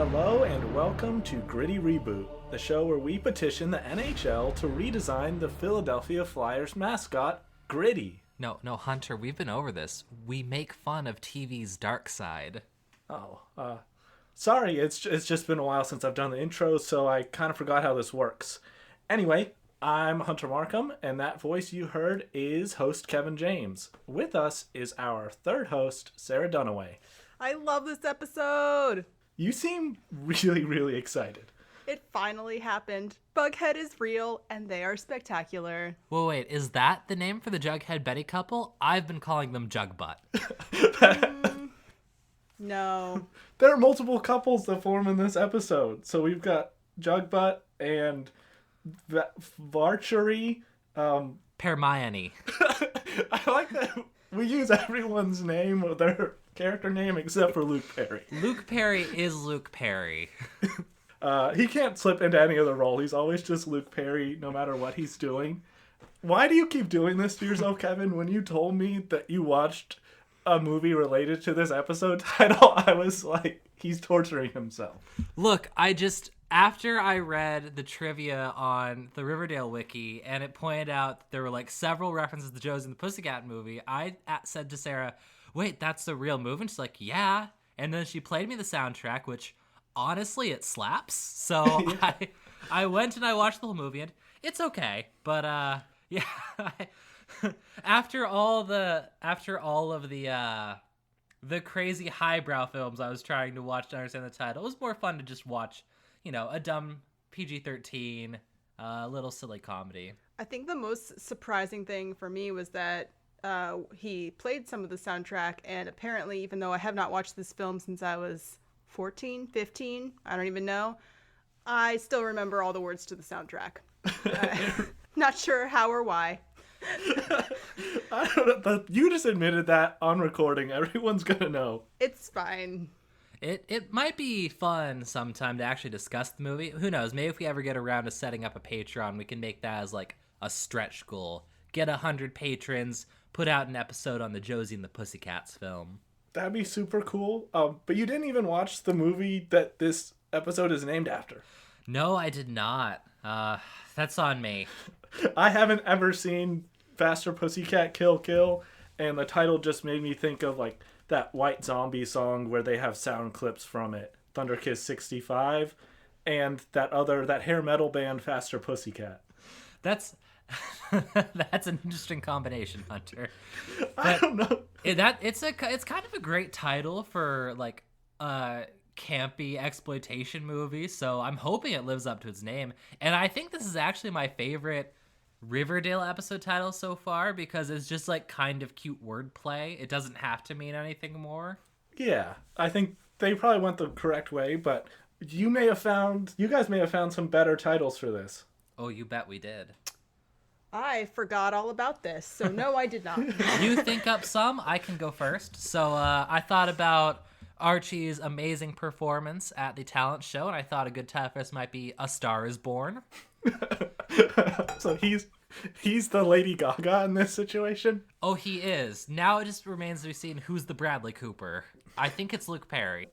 Hello and welcome to Gritty Reboot, the show where we petition the NHL to redesign the Philadelphia Flyers mascot, Gritty. No, Hunter, we've been over this. We make fun of TV's dark side. Sorry, it's just been a while since I've done the intro, so I kind of forgot how this works. Anyway, I'm Hunter Markham, and that voice you heard is host Kevin James. With us is our third host, Sarah Dunaway. I love this episode! You seem really, really excited. It finally happened. Bughead is real, and they are spectacular. Well, wait, is that the name for the Jughead Betty couple? I've been calling them JugButt. No. There are multiple couples that form in this episode. So we've got JugButt and Varchery. Hermione. I like that we use everyone's name or their character name except for Luke Perry. Luke Perry is Luke Perry. He can't slip into any other role. He's always just Luke Perry no matter what he's doing. Why do you keep doing this to yourself, Kevin? When you told me that you watched a movie related to this episode title, I was like, he's torturing himself. Look, after I read the trivia on the Riverdale wiki, and it pointed out that there were like several references to Josie and the Pussycat movie, I said to Sarah, wait, that's the real movie? And she's like, yeah. And then she played me the soundtrack, which honestly, it slaps. So yeah. I went and I watched the whole movie, and it's okay. But yeah, after all of the crazy highbrow films I was trying to watch to understand the title, it was more fun to just watch, a dumb PG-13, little silly comedy. I think the most surprising thing for me was that he played some of the soundtrack, and apparently, even though I have not watched this film since I was 14, 15, I don't even know, I still remember all the words to the soundtrack. Not sure how or why. I don't know. You just admitted that on recording. Everyone's gonna know. It's fine. It might be fun sometime to actually discuss the movie. Who knows? Maybe if we ever get around to setting up a Patreon, we can make that as like a stretch goal. Get 100 patrons, put out an episode on the Josie and the Pussycats film. That'd be super cool. But you didn't even watch the movie that this episode is named after. No, I did not. That's on me. I haven't ever seen Faster Pussycat Kill Kill, and the title just made me think of like that White Zombie song where they have sound clips from it, Thunder Kiss 65, and that hair metal band Faster Pussycat. That's an interesting combination, Hunter. I don't know. It's kind of a great title for like a campy exploitation movie, so I'm hoping it lives up to its name. And I think this is actually my favorite Riverdale episode title so far because it's just like kind of cute wordplay. It doesn't have to mean anything more. Yeah, I think they probably went the correct way, but you guys may have found some better titles for this. Oh, you bet we did. I forgot all about this, so no, I did not. You think up some, I can go first. So I thought about Archie's amazing performance at the talent show, and I thought a good title for this might be A Star Is Born. So he's the Lady Gaga in this situation? Oh, he is. Now it just remains to be seen who's the Bradley Cooper. I think it's Luke Perry.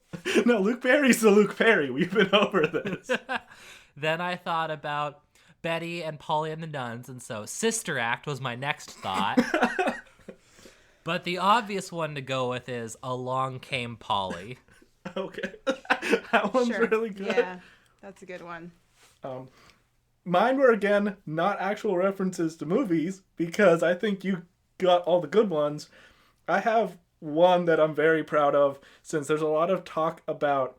No, Luke Perry's the Luke Perry. We've been over this. Then I thought about Betty and Polly and the Nuns, and so Sister Act was my next thought. But the obvious one to go with is Along Came Polly. Okay. That one's really good. Yeah, that's a good one. Mine were, again, not actual references to movies, because I think you got all the good ones. I have one that I'm very proud of, since there's a lot of talk about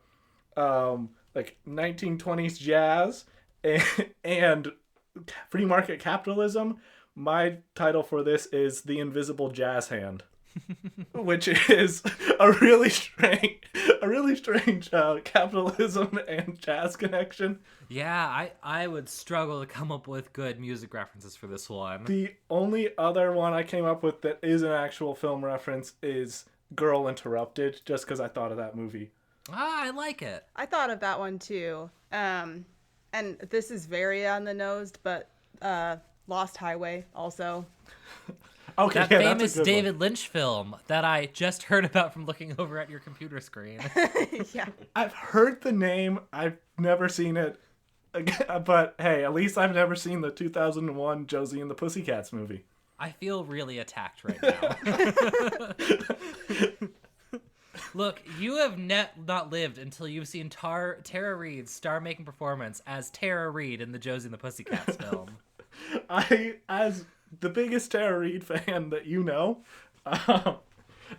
like 1920s jazz and free market capitalism. My title for this is The Invisible Jazz Hand, which is a really strange capitalism and jazz connection. Yeah, I would struggle to come up with good music references for this one. The only other one I came up with that is an actual film reference is Girl Interrupted, just because I thought of that movie. Ah, I like it. I thought of that one too. And this is very on the nose, but Lost Highway also. Okay, That yeah, famous that's a good David Lynch film that I just heard about from looking over at your computer screen. Yeah. one. I've heard the name. I've never seen it. But hey, at least I've never seen the 2001 Josie and the Pussycats movie. I feel really attacked right now. Look, you have not lived until you've seen Tara Reid's star-making performance as Tara Reid in the Josie and the Pussycats film. As the biggest Tara Reid fan that you know,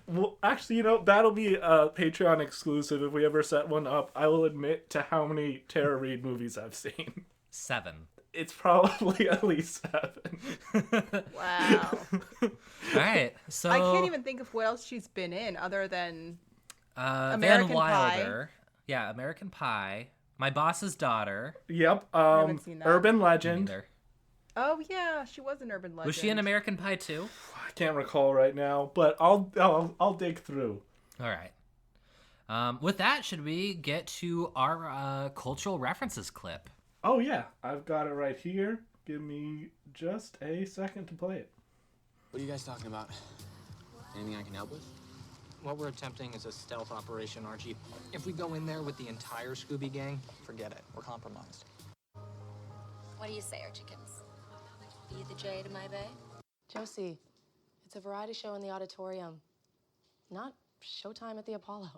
well, actually, that'll be a Patreon exclusive if we ever set one up. I will admit to how many Tara Reid movies I've seen. 7. It's probably at least 7. Wow. All right, so I can't even think of what else she's been in other than Van American Wilder. Yeah, American Pie. My Boss's Daughter. Yep. haven't seen that. Urban Me Legend. neither. Oh yeah, she was an Urban Legend. Was she in American Pie too? I can't recall right now, but I'll dig through. All right. With that, should we get to our cultural references clip? Oh yeah, I've got it right here. Give me just a second to play it. What are you guys talking about? Anything I can help with? What we're attempting is a stealth operation, Archie. If we go in there with the entire Scooby Gang, forget it. We're compromised. What do you say, Archikins? Be the J to my bay? Josie, it's a variety show in the auditorium, not showtime at the Apollo.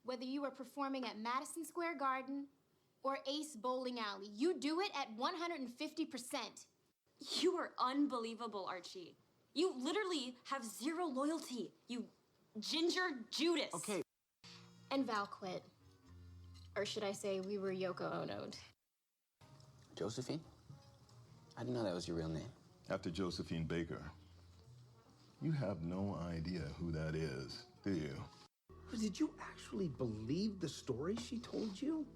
Whether you are performing at Madison Square Garden or Ace Bowling Alley, you do it at 150%. You are unbelievable, Archie. You literally have zero loyalty. You Ginger Judas. Okay. And Val quit. Or should I say we were Yoko Ono'd. Josephine? I didn't know that was your real name. After Josephine Baker. You have no idea who that is, do you? Did you actually believe the story she told you?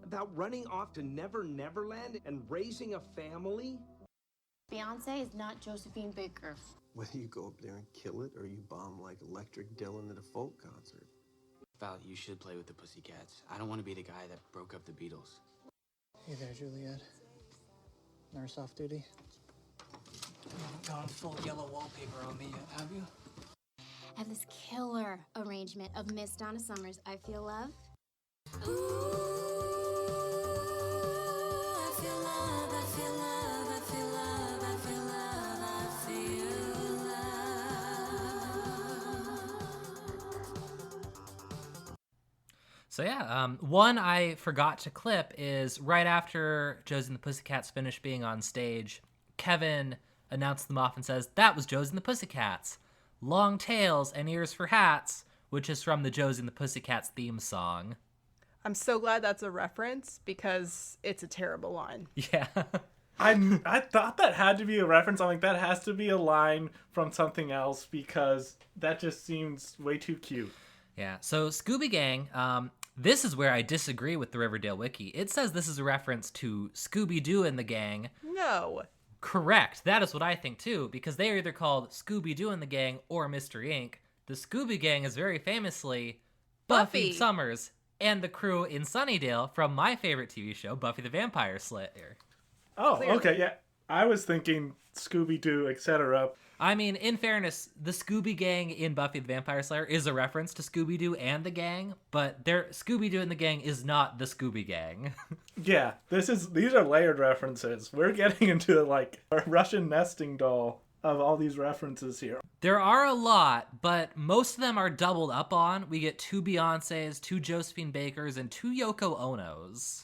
About running off to Never Neverland and raising a family? Beyonce is not Josephine Baker. Whether you go up there and kill it or you bomb like Electric Dylan at a folk concert. Val, you should play with the Pussycats. I don't want to be the guy that broke up the Beatles. Hey there, Juliet. Nurse off duty? You haven't gone full yellow wallpaper on me yet, have you? I have this killer arrangement of Miss Donna Summer's I Feel Love. So yeah, one I forgot to clip is right after Josie and the Pussycats finished being on stage, Kevin announced them off and says, "That was Josie and the Pussycats. Long tails and ears for hats," which is from the Josie and the Pussycats theme song. I'm so glad that's a reference because it's a terrible line. Yeah. I thought that had to be a reference. I'm like, that has to be a line from something else because that just seems way too cute. Yeah. So Scooby Gang, this is where I disagree with the Riverdale Wiki. It says this is a reference to Scooby-Doo and the Gang. No. Correct. That is what I think too, because they are either called Scooby-Doo and the Gang or Mystery Inc. The Scooby Gang is very famously Buffy Summers and the crew in Sunnydale from my favorite TV show, Buffy the Vampire Slayer. Oh, Clearly. okay, yeah. I was thinking Scooby-Doo, etc. I mean, in fairness, the Scooby Gang in Buffy the Vampire Slayer is a reference to Scooby-Doo and the Gang, but Scooby-Doo and the Gang is not the Scooby Gang. Yeah, these are layered references. We're getting into like a Russian nesting doll of all these references here. There are a lot, but most of them are doubled up on. We get 2 Beyoncés, 2 Josephine Bakers, and 2 Yoko Onos.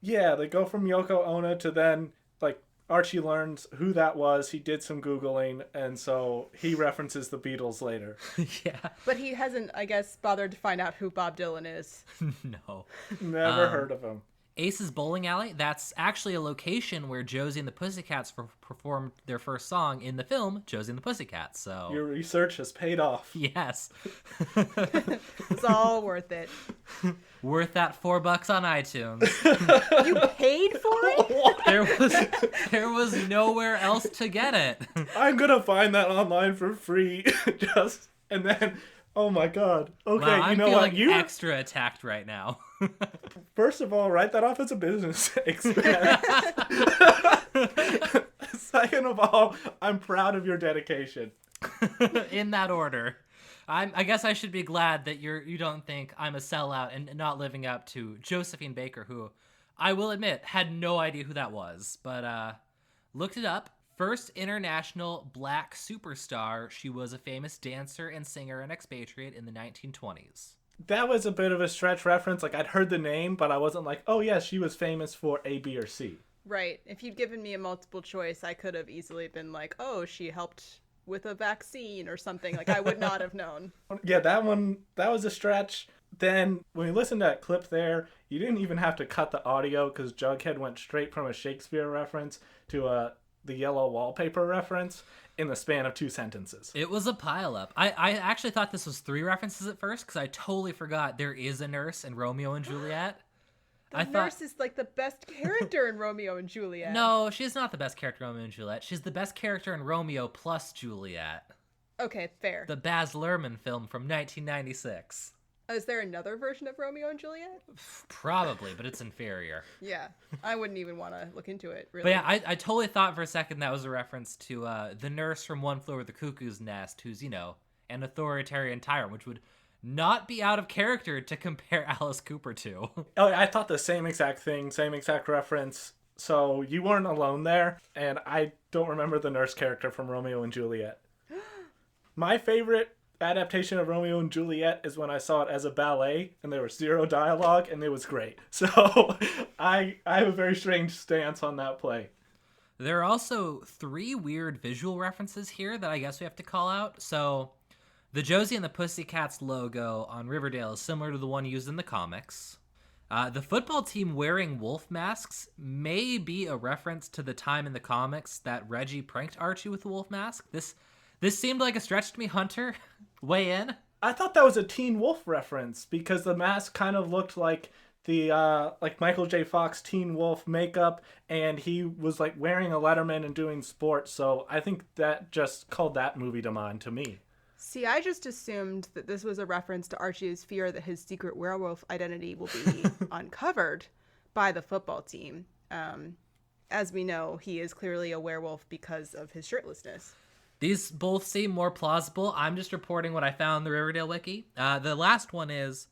Yeah, they go from Yoko Ono to then, like, Archie learns who that was. He did some Googling, and so he references the Beatles later. Yeah. But he hasn't, I guess, bothered to find out who Bob Dylan is. No. Never heard of him. Ace's Bowling Alley, that's actually a location where Josie and the Pussycats performed their first song in the film Josie and the Pussycats. So Your research has paid off. yes. It's all worth it. Worth that $4 on iTunes. You paid for it? There was nowhere else to get it. I'm gonna find that online for free. And then, oh my god. Okay, Wow, I'm you know feeling what? You extra attacked right now. First of all, write that off as a business expense. Second of all, I'm proud of your dedication. In that order. I guess I should be glad that you don't think I'm a sellout and not living up to Josephine Baker, who I will admit had no idea who that was, but looked it up. First international black superstar. She was a famous dancer and singer and expatriate in the 1920s. That was a bit of a stretch reference. Like, I'd heard the name, but I wasn't like, oh yeah, she was famous for A, B, or C. Right. If you'd given me a multiple choice, I could have easily been like, oh, she helped with a vaccine or something. Like, I would not have known. Yeah, that was a stretch. Then when you listen to that clip there, you didn't even have to cut the audio because Jughead went straight from a Shakespeare reference to the yellow wallpaper reference in the span of 2 sentences. It was a pileup. I actually thought this was 3 references at first because I totally forgot there is a nurse in Romeo and Juliet. The nurse is like the best character in Romeo and Juliet. No, she's not the best character in Romeo and Juliet. She's the best character in Romeo plus Juliet. Okay, fair. The Baz Luhrmann film from 1996. Is there another version of Romeo and Juliet? Probably, but it's inferior. Yeah, I wouldn't even want to look into it, really. But yeah, I totally thought for a second that was a reference to the nurse from One Flew Over the Cuckoo's Nest, who's, you know, an authoritarian tyrant, which would not be out of character to compare Alice Cooper to. Oh, I thought the same exact thing, same exact reference. So you weren't alone there, and I don't remember the nurse character from Romeo and Juliet. My favorite adaptation of Romeo and Juliet is when I saw it as a ballet, and there was 0 dialogue, and it was great. So I have a very strange stance on that play. There are also 3 weird visual references here that I guess we have to call out. So the Josie and the Pussycats logo on Riverdale is similar to the one used in the comics. The football team wearing wolf masks may be a reference to the time in the comics that Reggie pranked Archie with the wolf mask. This seemed like a stretch to me, Hunter. Weigh in. I thought that was a Teen Wolf reference because the mask kind of looked like the like Michael J. Fox Teen Wolf makeup, and he was like wearing a Letterman and doing sports. So I think that just called that movie to mind to me. See, I just assumed that this was a reference to Archie's fear that his secret werewolf identity will be uncovered by the football team. As we know, he is clearly a werewolf because of his shirtlessness. These both seem more plausible. I'm just reporting what I found in the Riverdale wiki. The last one is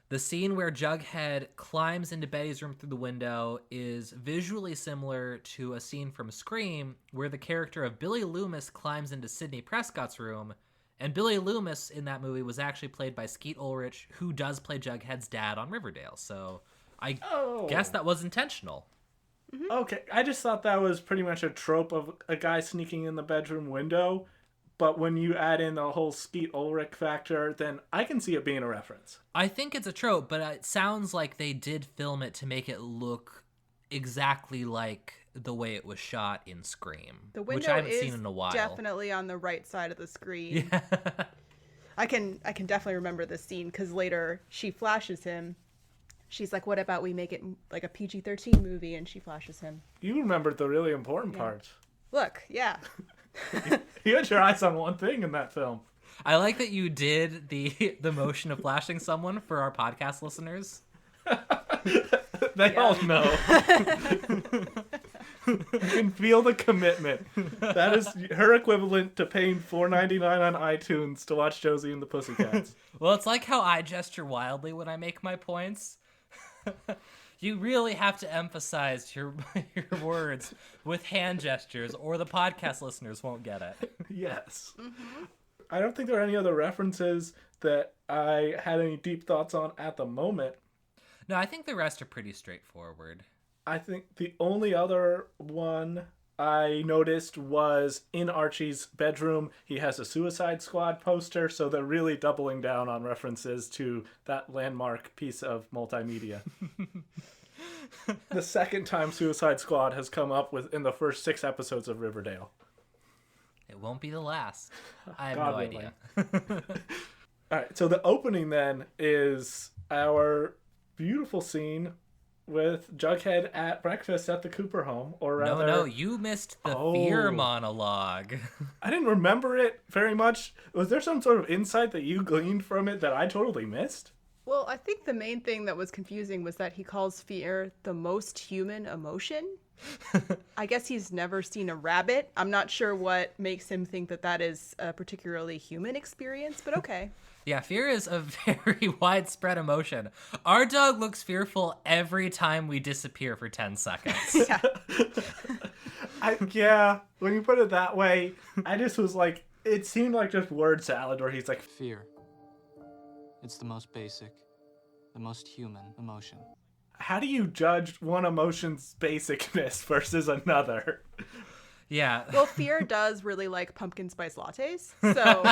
the scene where Jughead climbs into Betty's room through the window is visually similar to a scene from Scream where the character of Billy Loomis climbs into Sidney Prescott's room. And Billy Loomis in that movie was actually played by Skeet Ulrich, who does play Jughead's dad on Riverdale. So I guess that was intentional. Mm-hmm. Okay, I just thought that was pretty much a trope of a guy sneaking in the bedroom window. But when you add in the whole Skeet Ulrich factor, then I can see it being a reference. I think it's a trope, but it sounds like they did film it to make it look exactly like the way it was shot in Scream, the window which I haven't is seen in a while. Definitely on the right side of the screen. Yeah. I can definitely remember this scene because later she flashes him. She's like, what about we make it like a PG-13 movie? And she flashes him. You remembered the really important parts. Look, yeah. You had your eyes on one thing in that film. I like that you did the motion of flashing someone for our podcast listeners. They all know. You can feel the commitment. That is her equivalent to paying $4.99 on iTunes to watch Josie and the Pussycats. Well, it's like how I gesture wildly when I make my points. You really have to emphasize your words with hand gestures, or the podcast listeners won't get it. Yes. Mm-hmm. I don't think there are any other references that I had any deep thoughts on at the moment. No, I think the rest are pretty straightforward. I think the only other one I noticed was in Archie's bedroom, he has a Suicide Squad poster, so they're really doubling down on references to that landmark piece of multimedia. The second time Suicide Squad has come up in the first 6 episodes of Riverdale. It won't be the last. I have God no willing. idea. All right, so the opening then is our beautiful scene with Jughead at breakfast at the Cooper home, or rather... No, you missed the fear monologue. I didn't remember it very much. Was there some sort of insight that you gleaned from it that I totally missed? Well, I think the main thing that was confusing was that he calls fear the most human emotion. I guess he's never seen a rabbit. I'm not sure what makes him think that that is a particularly human experience, but okay. Yeah, fear is a very widespread emotion. Our dog looks fearful every time we disappear for 10 seconds. Yeah. Yeah, when you put it that way, I just was like, it seemed like just word salad where he's like, Fear. It's the most basic, the most human emotion. how do you judge one emotion's basicness versus another? Yeah. Well, fear does really like pumpkin spice lattes, so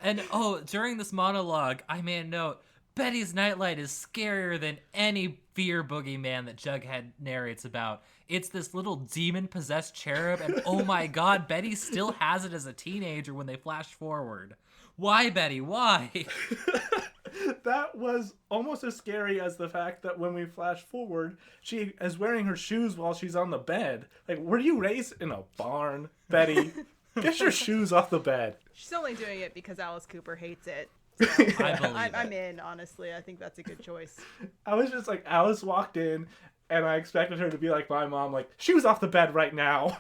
And during this monologue, I made a note, Betty's nightlight is scarier than any fear boogeyman that Jughead narrates about. It's this little demon-possessed cherub, and oh my god, Betty still has it as a teenager when they flash forward. Why, Betty? Why? That was almost as scary as the fact that when we flash forward, she is wearing her shoes while she's on the bed. Like, were you raised in a barn, Betty? Get your shoes off the bed. she's only doing it because Alice Cooper hates it. I believe I'm in, honestly. I think that's a good choice. I was just like, Alice walked in, and I expected her to be like my mom, like, shoes off the bed right now.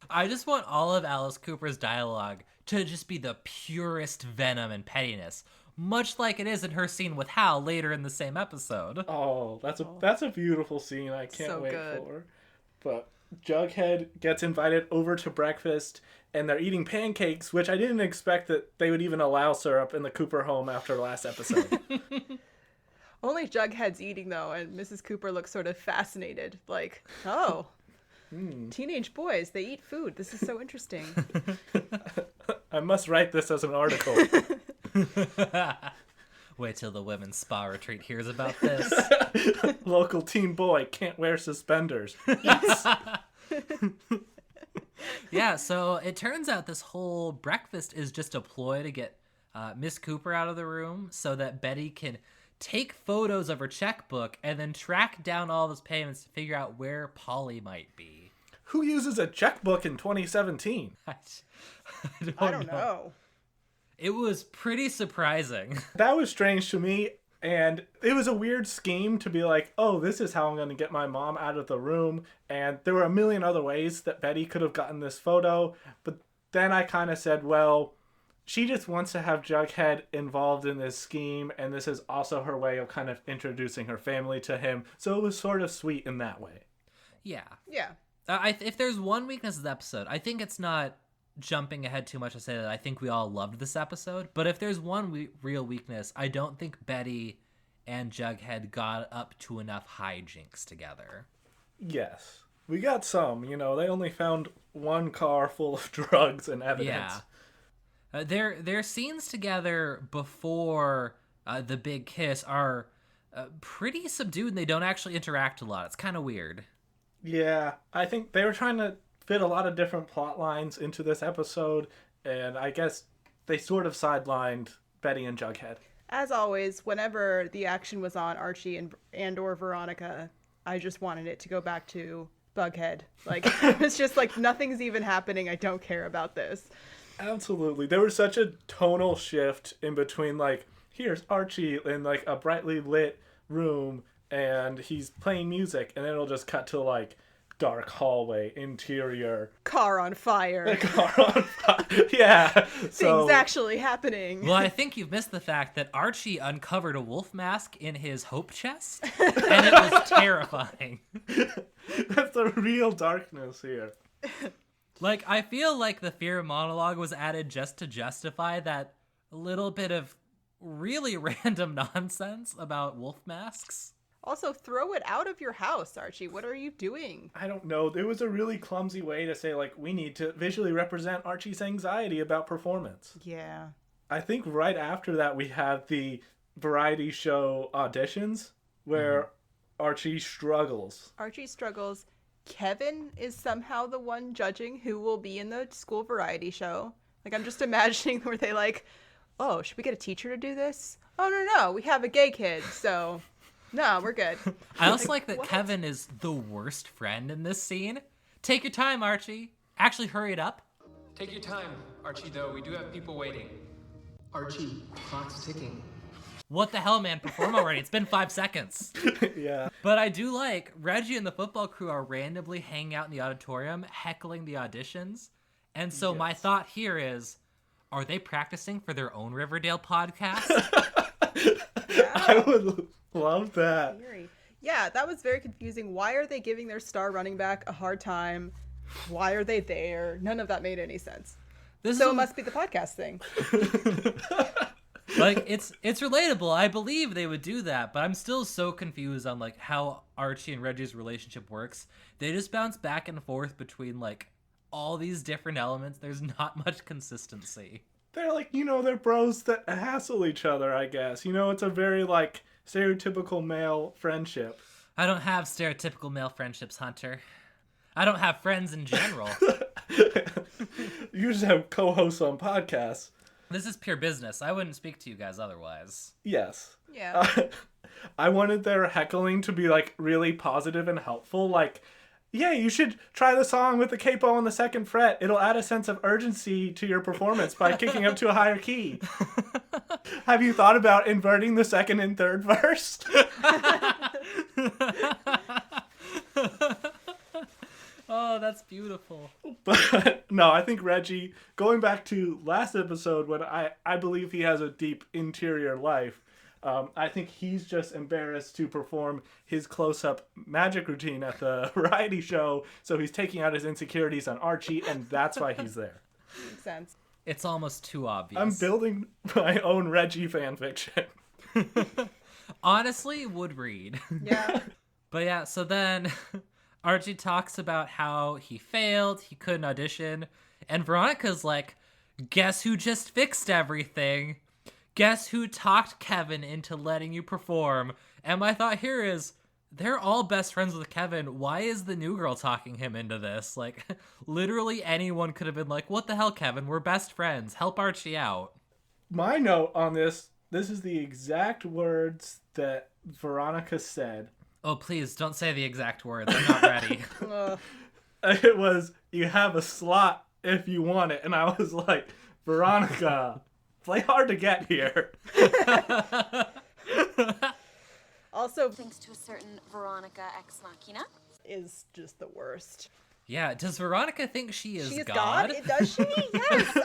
I just want all of Alice Cooper's dialogue to just be the purest venom and pettiness, much like it is in her scene with Hal later in the same episode. Oh, that's a beautiful scene. I can't So wait good. for. But Jughead gets invited over to breakfast, and they're eating pancakes, which I didn't expect that they would even allow syrup in the Cooper home after last episode. Only Jughead's eating, though, and Mrs. Cooper looks sort of fascinated. Like, oh, teenage boys, they eat food. This is so interesting. I must write this as an article. Wait till the women's spa retreat hears about this. Local teen boy can't wear suspenders. Yes. Yeah, so it turns out this whole breakfast is just a ploy to get Miss Cooper out of the room so that Betty can take photos of her checkbook and then track down all those payments to figure out where Polly might be. Who uses a checkbook in 2017? I don't know. It was pretty surprising. That was strange to me, and it was a weird scheme to be like, oh, this is how I'm going to get my mom out of the room, and there were a million other ways that Betty could have gotten this photo, but then I kind of said, well, she just wants to have Jughead involved in this scheme, and this is also her way of kind of introducing her family to him, so it was sort of sweet in that way. Yeah. Yeah. If there's one weakness of the episode, I think it's not jumping ahead too much to say that I think we all loved this episode, but if there's one real weakness, I don't think Betty and Jughead got up to enough hijinks together. Yes. We got some, they only found one car full of drugs and evidence. Yeah. Their scenes together before the big kiss are pretty subdued, and they don't actually interact a lot. It's kind of weird. Yeah, I think they were trying to fit a lot of different plot lines into this episode, and I guess they sort of sidelined Betty and Jughead. As always, whenever the action was on Archie and or Veronica, I just wanted it to go back to Bughead. Like, it's just like, nothing's even happening. I don't care about this. Absolutely. There was such a tonal shift in between, like, here's Archie in, like, a brightly lit room, and he's playing music, and then it'll just cut to, like, dark hallway, interior. Car on fire. Car on fire. Yeah. Things actually happening. Well, I think you've missed the fact that Archie uncovered a wolf mask in his hope chest, and it was terrifying. That's the real darkness here. Like, I feel like the fear monologue was added just to justify that little bit of really random nonsense about wolf masks. Also, throw it out of your house, Archie. What are you doing? I don't know. It was a really clumsy way to say, like, we need to visually represent Archie's anxiety about performance. Yeah. I think right after that we have the variety show auditions where Archie struggles. Archie struggles. Kevin is somehow the one judging who will be in the school variety show. Like, I'm just imagining where they like, oh, should we get a teacher to do this? Oh, no, we have a gay kid, so... No, we're good. I also like that what? Kevin is the worst friend in this scene. Take your time, Archie. Actually, hurry it up. Take your time, Archie, though. We do have people waiting. Archie, clock's ticking. what the hell, man? Perform already. It's been 5 seconds. Yeah. But I do like Reggie and the football crew are randomly hanging out in the auditorium, heckling the auditions. And so my thought here is, are they practicing for their own Riverdale podcast? I would love that. Yeah, that was very confusing. Why are they giving their star running back a hard time? Why are they there? None of that made any sense. It must be the podcast thing. Like, it's relatable. I believe they would do that, but I'm still so confused on like how Archie and Reggie's relationship works. They just bounce back and forth between like all these different elements. There's not much consistency. They're like, they're bros that hassle each other, I guess. It's a very like stereotypical male friendship. I don't have stereotypical male friendships, Hunter. I don't have friends in general. You just have co-hosts on podcasts. This is pure business. I wouldn't speak to you guys otherwise. Yes. Yeah. I wanted their heckling to be like really positive and helpful. Like, yeah, you should try the song with the capo on the second fret. It'll add a sense of urgency to your performance by kicking up to a higher key. Have you thought about inverting the second and third verse? Oh, that's beautiful. But no, I think Reggie, going back to last episode when I believe he has a deep interior life, I think he's just embarrassed to perform his close-up magic routine at the variety show, so he's taking out his insecurities on Archie, and that's why he's there. Makes sense. It's almost too obvious. I'm building my own Reggie fanfiction. Honestly, would read. Yeah. But yeah, so then Archie talks about how he failed, he couldn't audition, and Veronica's like, guess who just fixed everything? Guess who talked Kevin into letting you perform? And my thought here is, they're all best friends with Kevin. Why is the new girl talking him into this? Like, literally anyone could have been like, what the hell, Kevin? We're best friends. Help Archie out. My note on this is the exact words that Veronica said. Oh, please, don't say the exact words. I'm not ready. It was, you have a slot if you want it. And I was like, Veronica, play hard to get here. Also, thanks to a certain Veronica Ex Machina, is just the worst. Yeah, does Veronica think she is God? Does she? Yes.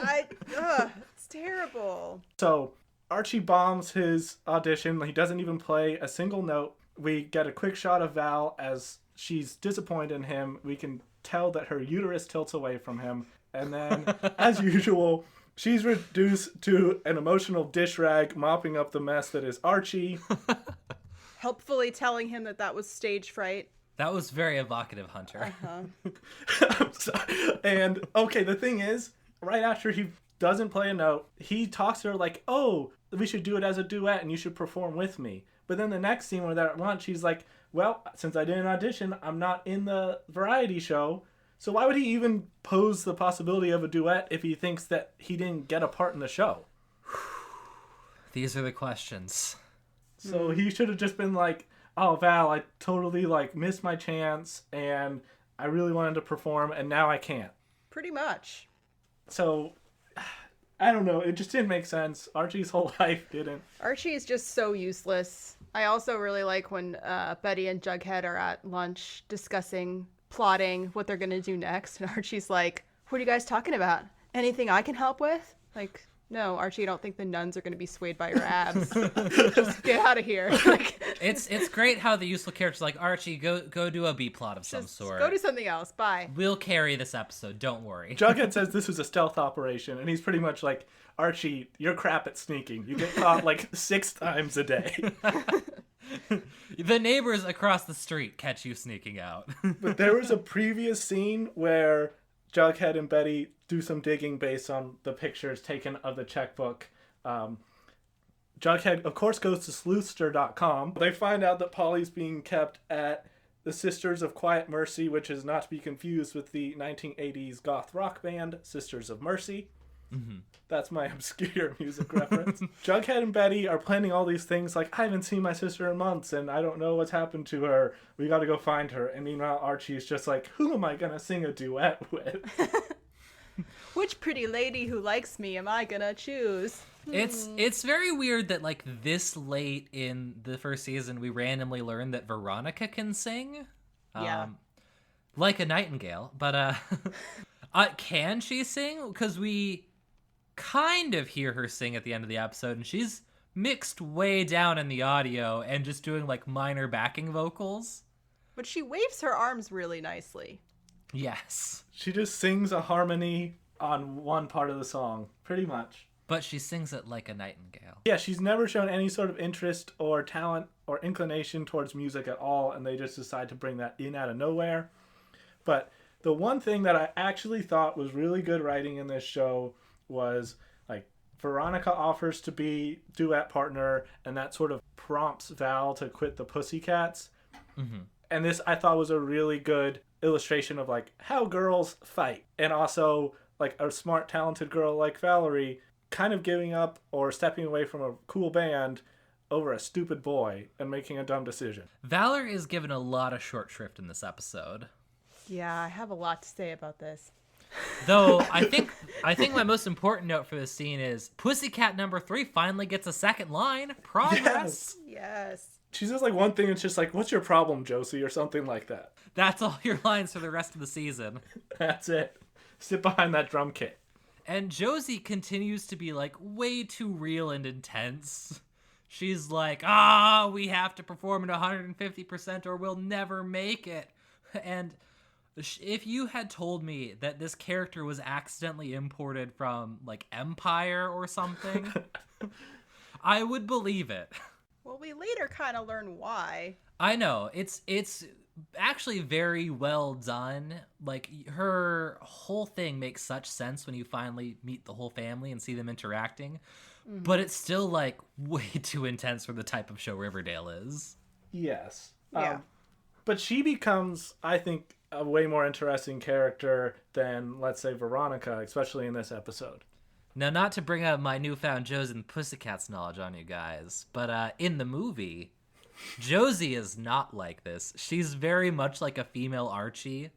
It's terrible. So Archie bombs his audition. He doesn't even play a single note. We get a quick shot of Val as she's disappointed in him. We can tell that her uterus tilts away from him. And then, as usual, she's reduced to an emotional dish rag mopping up the mess that is Archie. Helpfully telling him that was stage fright. That was very evocative, Hunter. I'm sorry. And, okay, the thing is, right after he doesn't play a note, he talks to her like, oh, we should do it as a duet and you should perform with me. But then the next scene where they're at lunch, he's like, well, since I didn't audition, I'm not in the variety show. So why would he even pose the possibility of a duet if he thinks that he didn't get a part in the show? These are the questions. So he should have just been like, oh, Val, I totally missed my chance and I really wanted to perform and now I can't. Pretty much. So, I don't know. It just didn't make sense. Archie's whole life didn't. Archie is just so useless. I also really like when Betty and Jughead are at lunch discussing, plotting what they're going to do next. And Archie's like, what are you guys talking about? Anything I can help with? Like, no, Archie, I don't think the nuns are going to be swayed by your abs. Just get out of here. It's great how the useful character's like, Archie, go do a B plot of some sort. Go do something else. Bye. We'll carry this episode. Don't worry. Jughead says this was a stealth operation, and he's pretty much like, Archie, you're crap at sneaking. You get caught 6 times a day. The neighbors across the street catch you sneaking out. But there was a previous scene where Jughead and Betty do some digging based on the pictures taken of the checkbook. Jughead, of course, goes to sleuthster.com. They find out that Polly's being kept at the Sisters of Quiet Mercy, which is not to be confused with the 1980s goth rock band Sisters of Mercy. Mm-hmm. That's my obscure music reference. Jughead and Betty are planning all these things like, I haven't seen my sister in months and I don't know what's happened to her. We got to go find her. And meanwhile, Archie's just like, who am I going to sing a duet with? Which pretty lady who likes me am I going to choose? It's very weird that like this late in the first season we randomly learned that Veronica can sing. Yeah. Like a nightingale, but can she sing? Because we kind of hear her sing at the end of the episode, and she's mixed way down in the audio and just doing like minor backing vocals. But she waves her arms really nicely. Yes. She just sings a harmony on one part of the song, pretty much. But she sings it like a nightingale. Yeah, she's never shown any sort of interest or talent or inclination towards music at all, and they just decide to bring that in out of nowhere. But the one thing that I actually thought was really good writing in this show was, like, Veronica offers to be duet partner, and that sort of prompts Val to quit the Pussycats. Mm-hmm. And this, I thought, was a really good illustration of, like, how girls fight. And also, like, a smart, talented girl like Valerie kind of giving up or stepping away from a cool band over a stupid boy and making a dumb decision. Valor is given a lot of short shrift in this episode. Yeah, I have a lot to say about this. Though I think my most important note for this scene is Pussycat number 3 finally gets a second line. Progress. Yes. She says like one thing, it's just like, "What's your problem, Josie?" or something like that. That's all your lines for the rest of the season. That's it. Sit behind that drum kit. And Josie continues to be like way too real and intense. She's like, we have to perform at 150% or we'll never make it. And if you had told me that this character was accidentally imported from like Empire or something, I would believe it. Well, we later kind of learn why. I know. It's actually very well done. Like, her whole thing makes such sense when you finally meet the whole family and see them interacting. Mm-hmm. But it's still, like, way too intense for the type of show Riverdale is. Yes. Yeah. But she becomes, I think, a way more interesting character than, let's say, Veronica, especially in this episode. Now, not to bring up my newfound Josie and the Pussycats knowledge on you guys, but in the movie, Josie is not like this. She's very much like a female Archie,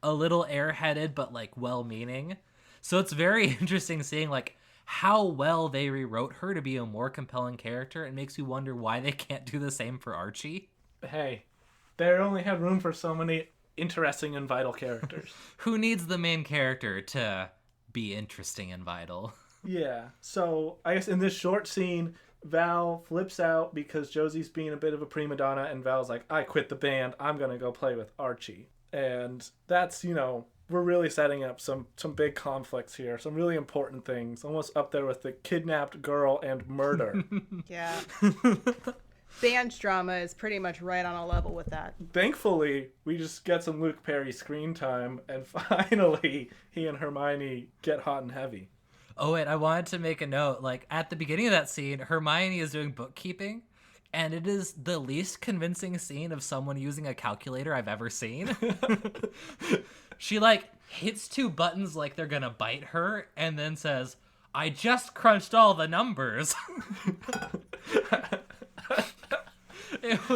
a little airheaded, but like well-meaning. So it's very interesting seeing like how well they rewrote her to be a more compelling character. It makes you wonder why they can't do the same for Archie. Hey, they only had room for so many interesting and vital characters. Who needs the main character to be interesting and vital? Yeah, so I guess in this short scene, Val flips out because Josie's being a bit of a prima donna, and Val's like, "I quit the band, I'm gonna go play with Archie." And that's, we're really setting up some big conflicts here, some really important things, almost up there with the kidnapped girl and murder. Yeah. Band drama is pretty much right on a level with that. Thankfully, we just get some Luke Perry screen time, and finally, he and Hermione get hot and heavy. Oh, wait, I wanted to make a note. Like, at the beginning of that scene, Hermione is doing bookkeeping, and it is the least convincing scene of someone using a calculator I've ever seen. She, like, hits 2 buttons like they're gonna bite her, and then says, "I just crunched all the numbers." It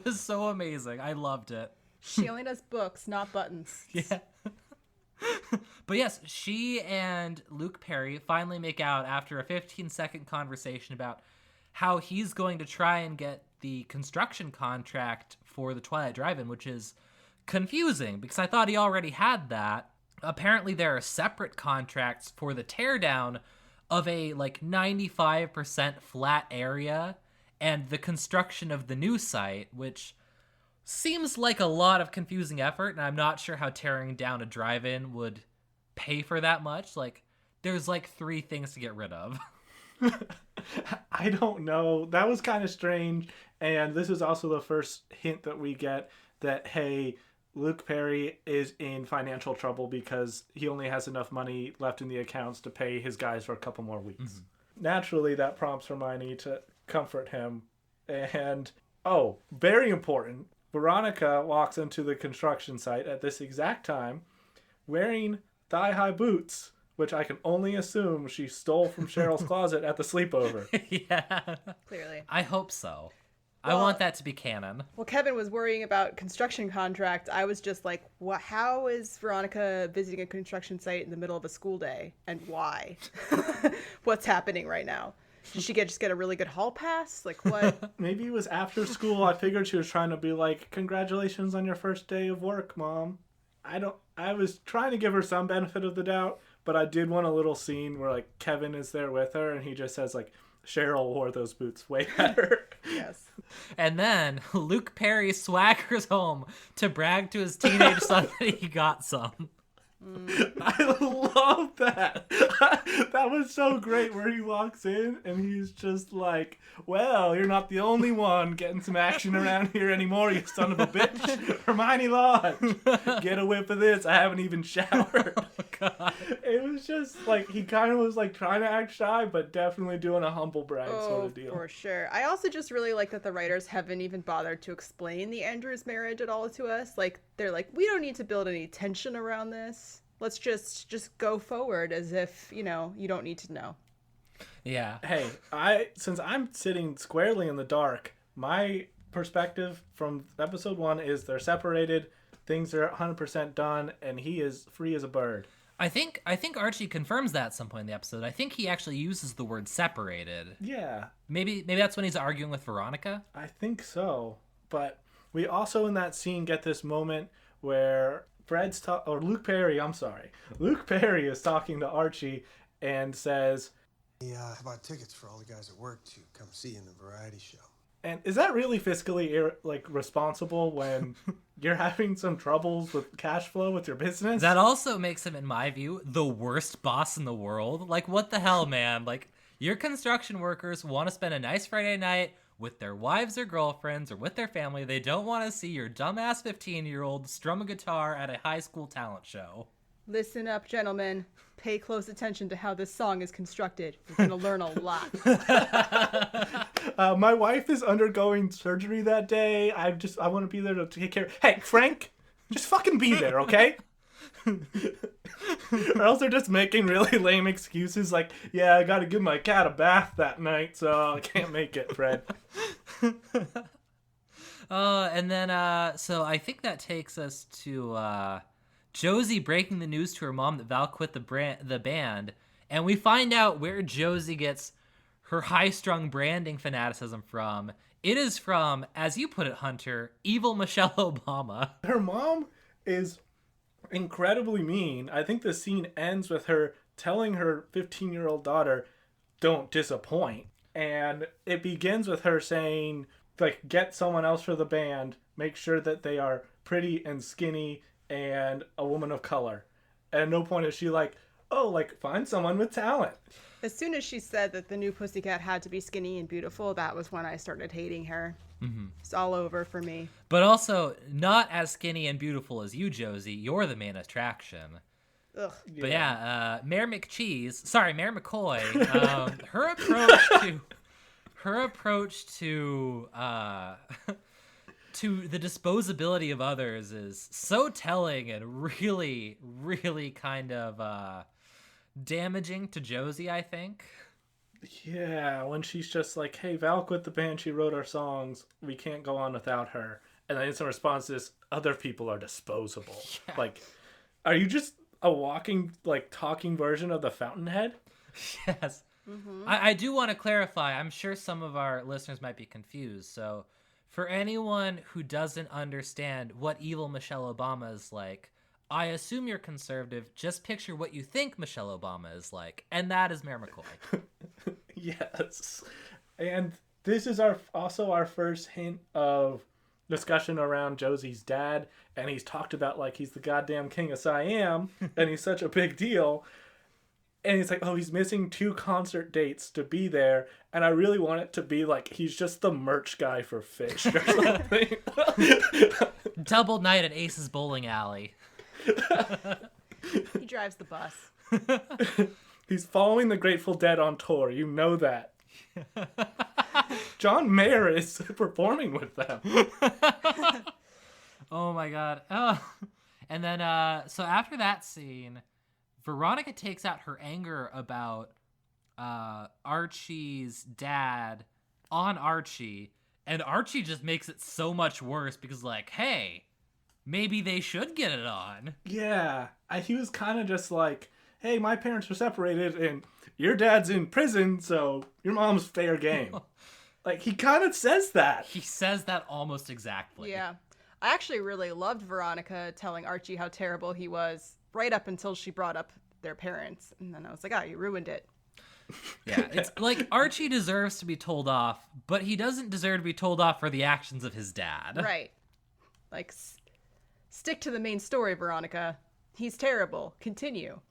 was so amazing. I loved it. She only does books, not buttons. Yeah. But yes, she and Luke Perry finally make out after a 15-second conversation about how he's going to try and get the construction contract for the Twilight Drive-In, which is confusing because I thought he already had that. Apparently there are separate contracts for the teardown of a like 95% flat area and the construction of the new site, which seems like a lot of confusing effort, and I'm not sure how tearing down a drive-in would pay for that much. Like, there's like 3 things to get rid of. I don't know. That was kind of strange, and this is also the first hint that we get that, hey, Luke Perry is in financial trouble because he only has enough money left in the accounts to pay his guys for a couple more weeks. Mm-hmm. Naturally, that prompts Hermione to comfort him, and, very important, Veronica walks into the construction site at this exact time wearing thigh-high boots, which I can only assume she stole from Cheryl's closet at the sleepover. Yeah. Clearly. I hope so. Well, I want that to be canon. Well, Kevin was worrying about construction contracts. I was just like, how is Veronica visiting a construction site in the middle of a school day? And why? What's happening right now? Did she just get a really good hall pass? Like what? Maybe it was after school. I figured she was trying to be like, congratulations on your first day of work, Mom. I was trying to give her some benefit of the doubt, but I did want a little scene where like Kevin is there with her and he just says like, Cheryl wore those boots way better. Yes. And then Luke Perry swaggers home to brag to his teenage son that he got some. I love that. That was so great where he walks in and he's just like, well, you're not the only one getting some action around here anymore, you son of a bitch. Hermione Lodge, get a whiff of this. I haven't even showered. Oh, God. It was just like, he kind of was like trying to act shy, but definitely doing a humble brag sort of deal. For sure. I also just really like that the writers haven't even bothered to explain the Andrews marriage at all to us. Like, they're like, we don't need to build any tension around this. Let's just go forward as if, you don't need to know. Yeah. Hey, since I'm sitting squarely in the dark, my perspective from episode 1 is they're separated, things are 100% done, and he is free as a bird. I think Archie confirms that at some point in the episode. I think he actually uses the word separated. Yeah. Maybe that's when he's arguing with Veronica? I think so. But we also in that scene get this moment where Luke Perry is talking to Archie and says, I bought tickets for all the guys at work to come see you in the variety show. and is that really fiscally responsible when you're having some troubles with cash flow with your business? That also makes him, in my view, the worst boss in the world. Like, what the hell, man? Like, your construction workers want to spend a nice Friday night with their wives or girlfriends or with their family. They don't want to see your dumbass 15-year-old strum a guitar at a high school talent show. Listen up, gentlemen. Pay close attention to how this song is constructed. You're going to learn a lot. My wife is undergoing surgery that day. I want to be there to take care. Hey, Frank, just fucking be there, okay? Or else they're just making really lame excuses like, yeah, I gotta give my cat a bath that night, so I can't make it, Fred. And then, so I think that takes us to Josie breaking the news to her mom that Val quit the band, and we find out where Josie gets her high-strung branding fanaticism from. It is from, as you put it, Hunter, evil Michelle Obama. Her mom is incredibly mean. I think the scene ends with her telling her 15-year-old daughter, don't disappoint. And it begins with her saying, like, get someone else for the band, make sure that they are pretty and skinny and a woman of color. At no point is she like, oh, like, find someone with talent. As soon as she said that the new Pussycat had to be skinny and beautiful, that was when I started hating her. Mm-hmm. It's all over for me. But also, not as skinny and beautiful as you, Josie. You're the main attraction. Ugh. But yeah, Mayor McCoy, her approach to to the disposability of others is so telling and really, really kind of damaging to Josie, I think. Yeah, when she's just like, hey, Val quit the band, she wrote our songs, we can't go on without her. And then in response to this, other people are disposable. Yeah. Like, are you just a walking, like, talking version of the Fountainhead? Yes. Mm-hmm. I do want to clarify, I'm sure some of our listeners might be confused, so for anyone who doesn't understand what evil Michelle Obama is like, I assume you're conservative. Just picture what you think Michelle Obama is like, and that is Mayor McCoy. Yes. And this is also our first hint of discussion around Josie's dad, and he's talked about like he's the goddamn king of Siam, and he's such a big deal. And he's like, oh, he's missing 2 concert dates to be there, and I really want it to be like he's just the merch guy for Fish or something. Double night at Ace's Bowling Alley. He drives the bus. He's following the Grateful Dead on tour. You know that. John Mayer is performing with them. Oh my god. Oh. And then, so after that scene, Veronica takes out her anger about Archie's dad on Archie, and Archie just makes it so much worse because, like, hey, maybe they should get it on. Yeah. He was kind of just like, hey, my parents were separated and your dad's in prison, so your mom's fair game. Like, he kind of says that. He says that almost exactly. Yeah. I actually really loved Veronica telling Archie how terrible he was right up until she brought up their parents. And then I was like, you ruined it. Yeah, it's like Archie deserves to be told off, but he doesn't deserve to be told off for the actions of his dad. Right. Like, stick to the main story, Veronica. He's terrible. Continue.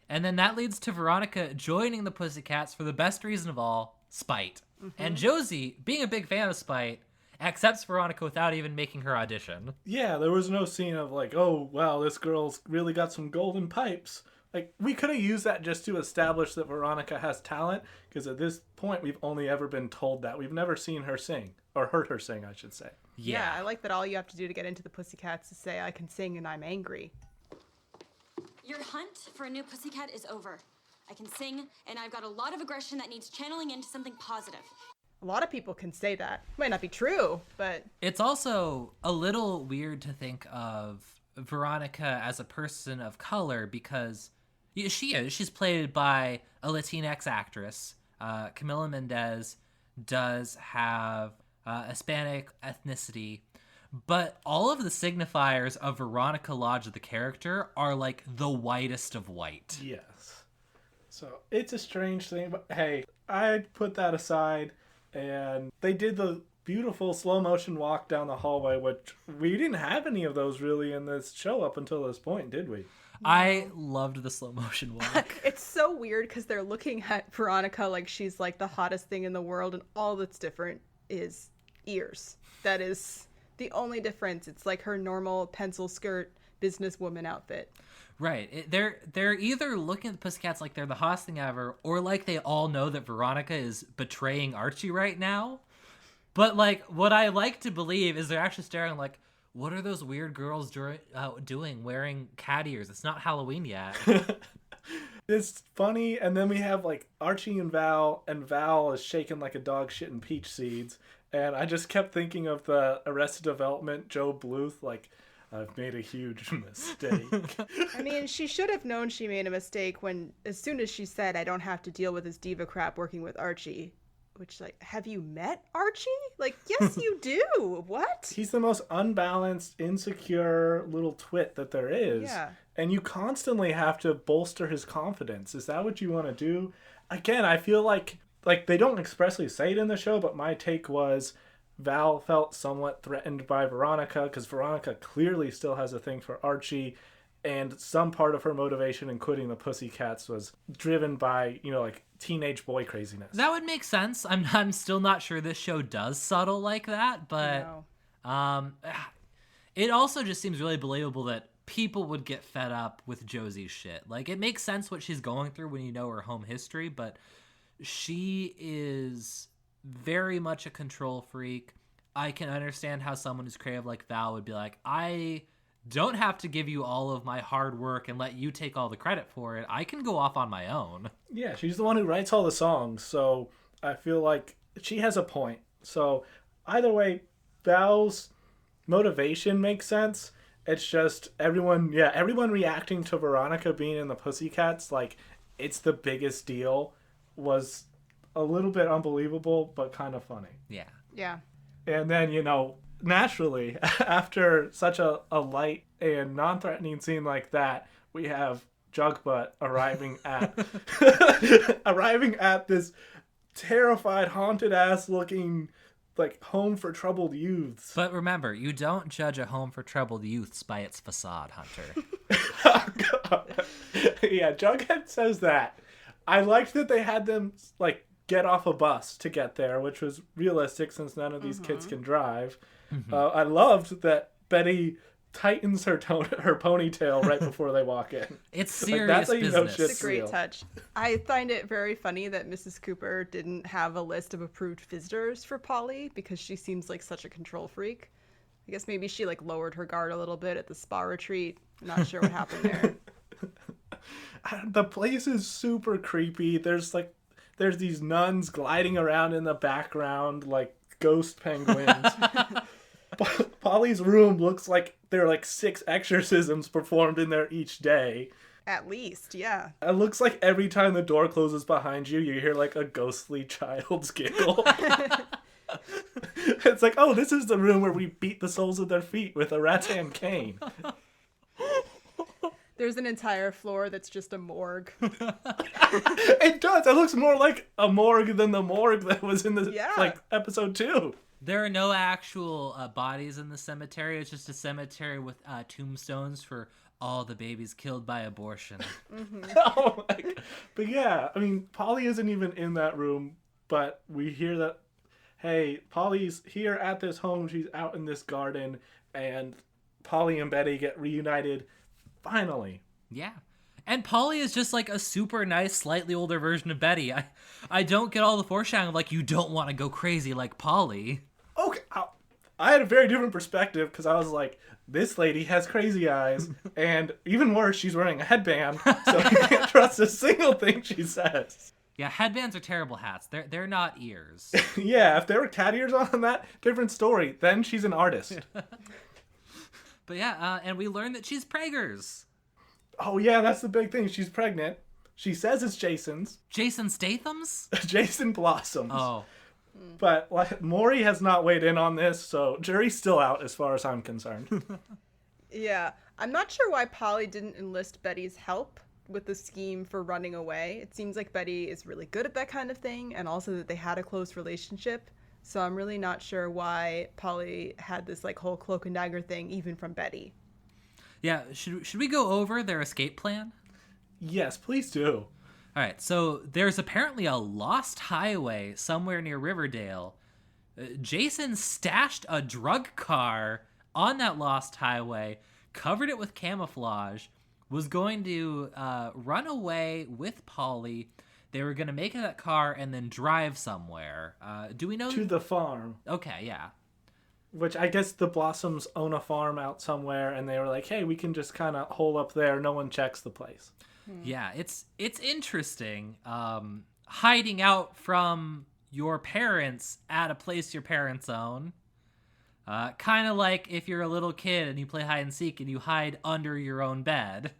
And then that leads to Veronica joining the Pussycats for the best reason of all, spite. And Josie, being a big fan of Spite, accepts Veronica without even making her audition. Yeah, there was no scene of like, oh, wow, this girl's really got some golden pipes. Like, we could have used that just to establish that Veronica has talent, because at this point, we've only ever been told that. We've never seen her sing, or heard her sing, I should say. Yeah, I like that all you have to do to get into the Pussycats is say, I can sing and I'm angry. Your hunt for a new pussycat is over. I can sing, and I've got a lot of aggression that needs channeling into something positive. A lot of people can say that. Might not be true, but... It's also a little weird to think of Veronica as a person of color because she is. She's played by a Latinx actress. Camila Mendez does have Hispanic ethnicity, but all of the signifiers of Veronica Lodge, the character, are like the whitest of white. Yes. So it's a strange thing, but hey, I'd put that aside. And they did the beautiful slow motion walk down the hallway, which we didn't have any of those really in this show up until this point, did we? I loved the slow motion walk. It's so weird because they're looking at Veronica like she's like the hottest thing in the world, and all that's different is ears. That is the only difference. It's like her normal pencil skirt businesswoman outfit. Right. They're either looking at the Pussycats like they're the hottest thing ever, or like they all know that Veronica is betraying Archie right now. But like, what I like to believe is they're actually staring like, what are those weird girls doing wearing cat ears? It's not Halloween yet. It's funny, and then we have like Archie and Val is shaking like a dog shitting peach seeds. And I just kept thinking of the Arrested Development Joe Bluth, like, I've made a huge mistake. I mean, she should have known she made a mistake when, as soon as she said, I don't have to deal with this diva crap working with Archie. Which, like, have you met Archie? Like, yes, you do. What? He's the most unbalanced, insecure little twit that there is. Yeah. And you constantly have to bolster his confidence. Is that what you want to do? Again, I feel like they don't expressly say it in the show, but my take was Val felt somewhat threatened by Veronica because Veronica clearly still has a thing for Archie, and some part of her motivation in quitting the Pussycats was driven by, like teenage boy craziness. That would make sense. I'm still not sure this show does subtle like that, but it also just seems really believable that people would get fed up with Josie's shit. Like, it makes sense what she's going through when you know her home history, but she is very much a control freak. I can understand how someone who's creative like Val would be like, I don't have to give you all of my hard work and let you take all the credit for it. I can go off on my own. Yeah, she's the one who writes all the songs, so I feel like she has a point. So either way, Val's motivation makes sense. It's just everyone reacting to Veronica being in the Pussycats like it's the biggest deal was a little bit unbelievable, but kind of funny. Yeah. Yeah. And then, naturally, after such a light and non-threatening scene like that, we have JugButt arriving at this terrified, haunted-ass looking, like, home for troubled youths. But remember, you don't judge a home for troubled youths by its facade, Hunter. Oh, God. Yeah, Jughead says that. I liked that they had them, like, get off a bus to get there, which was realistic since none of these kids can drive. I loved that Betty tightens her ponytail right before they walk in. It's serious business. It's a great touch. I find it very funny that Mrs. Cooper didn't have a list of approved visitors for Polly because she seems like such a control freak. I guess maybe she like lowered her guard a little bit at the spa retreat. I'm not sure what happened there. The place is super creepy. There's these nuns gliding around in the background like ghost penguins. Polly's room looks like there are like 6 exorcisms performed in there each day. At least, yeah. It looks like every time the door closes behind you, you hear like a ghostly child's giggle. It's like, oh, this is the room where we beat the soles of their feet with a rattan cane. There's an entire floor that's just a morgue. It does. It looks more like a morgue than the morgue that was in the like episode 2. There are no actual bodies in the cemetery. It's just a cemetery with tombstones for all the babies killed by abortion. Oh my God. But yeah, I mean, Polly isn't even in that room, but we hear that, hey, Polly's here at this home. She's out in this garden, and Polly and Betty get reunited. Finally. Yeah. And Polly is just like a super nice, slightly older version of Betty. I don't get all the foreshadowing of like, you don't want to go crazy like Polly. Okay. I had a very different perspective because I was like, this lady has crazy eyes. And even worse, she's wearing a headband. So you can't trust a single thing she says. Yeah, headbands are terrible hats. They're not ears. Yeah, if there were cat ears on that, different story. Then she's an artist. But yeah, and we learned that she's preggers. Oh yeah, that's the big thing. She's pregnant. She says it's Jason's. Jason Statham's? Jason Blossom's. Oh. But like, Maury has not weighed in on this, so jury's still out as far as I'm concerned. Yeah. I'm not sure why Polly didn't enlist Betty's help with the scheme for running away. It seems like Betty is really good at that kind of thing, and also that they had a close relationship. So I'm really not sure why Polly had this like whole cloak and dagger thing, even from Betty. Yeah, should we go over their escape plan? Yes, please do. All right, so there's apparently a lost highway somewhere near Riverdale. Jason stashed a drug car on that lost highway, covered it with camouflage, was going to run away with Polly. They were going to make it that car and then drive somewhere. Do we know? To the farm. Okay, yeah. Which I guess the Blossoms own a farm out somewhere, and they were like, hey, we can just kind of hole up there. No one checks the place. Yeah, it's interesting. Hiding out from your parents at a place your parents own. Kind of like if you're a little kid and you play hide and seek and you hide under your own bed.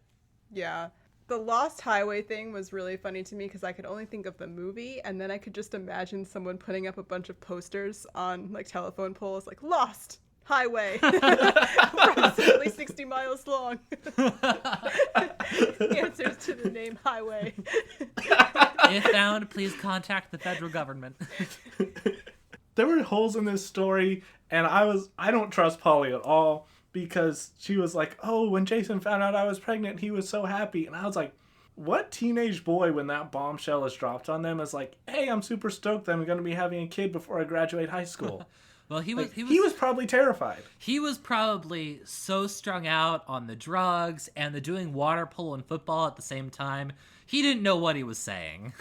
Yeah. The Lost Highway thing was really funny to me because I could only think of the movie, and then I could just imagine someone putting up a bunch of posters on like telephone poles like Lost Highway, approximately 60 miles long. Answers to the name Highway. If found, please contact the federal government. There were holes in this story, and I don't trust Polly at all. Because she was like, oh, when Jason found out I was pregnant, he was so happy. And I was like, what teenage boy, when that bombshell is dropped on them, is like, hey, I'm super stoked that I'm going to be having a kid before I graduate high school. Well, he was probably terrified. He was probably so strung out on the drugs and the doing water polo and football at the same time. He didn't know what he was saying.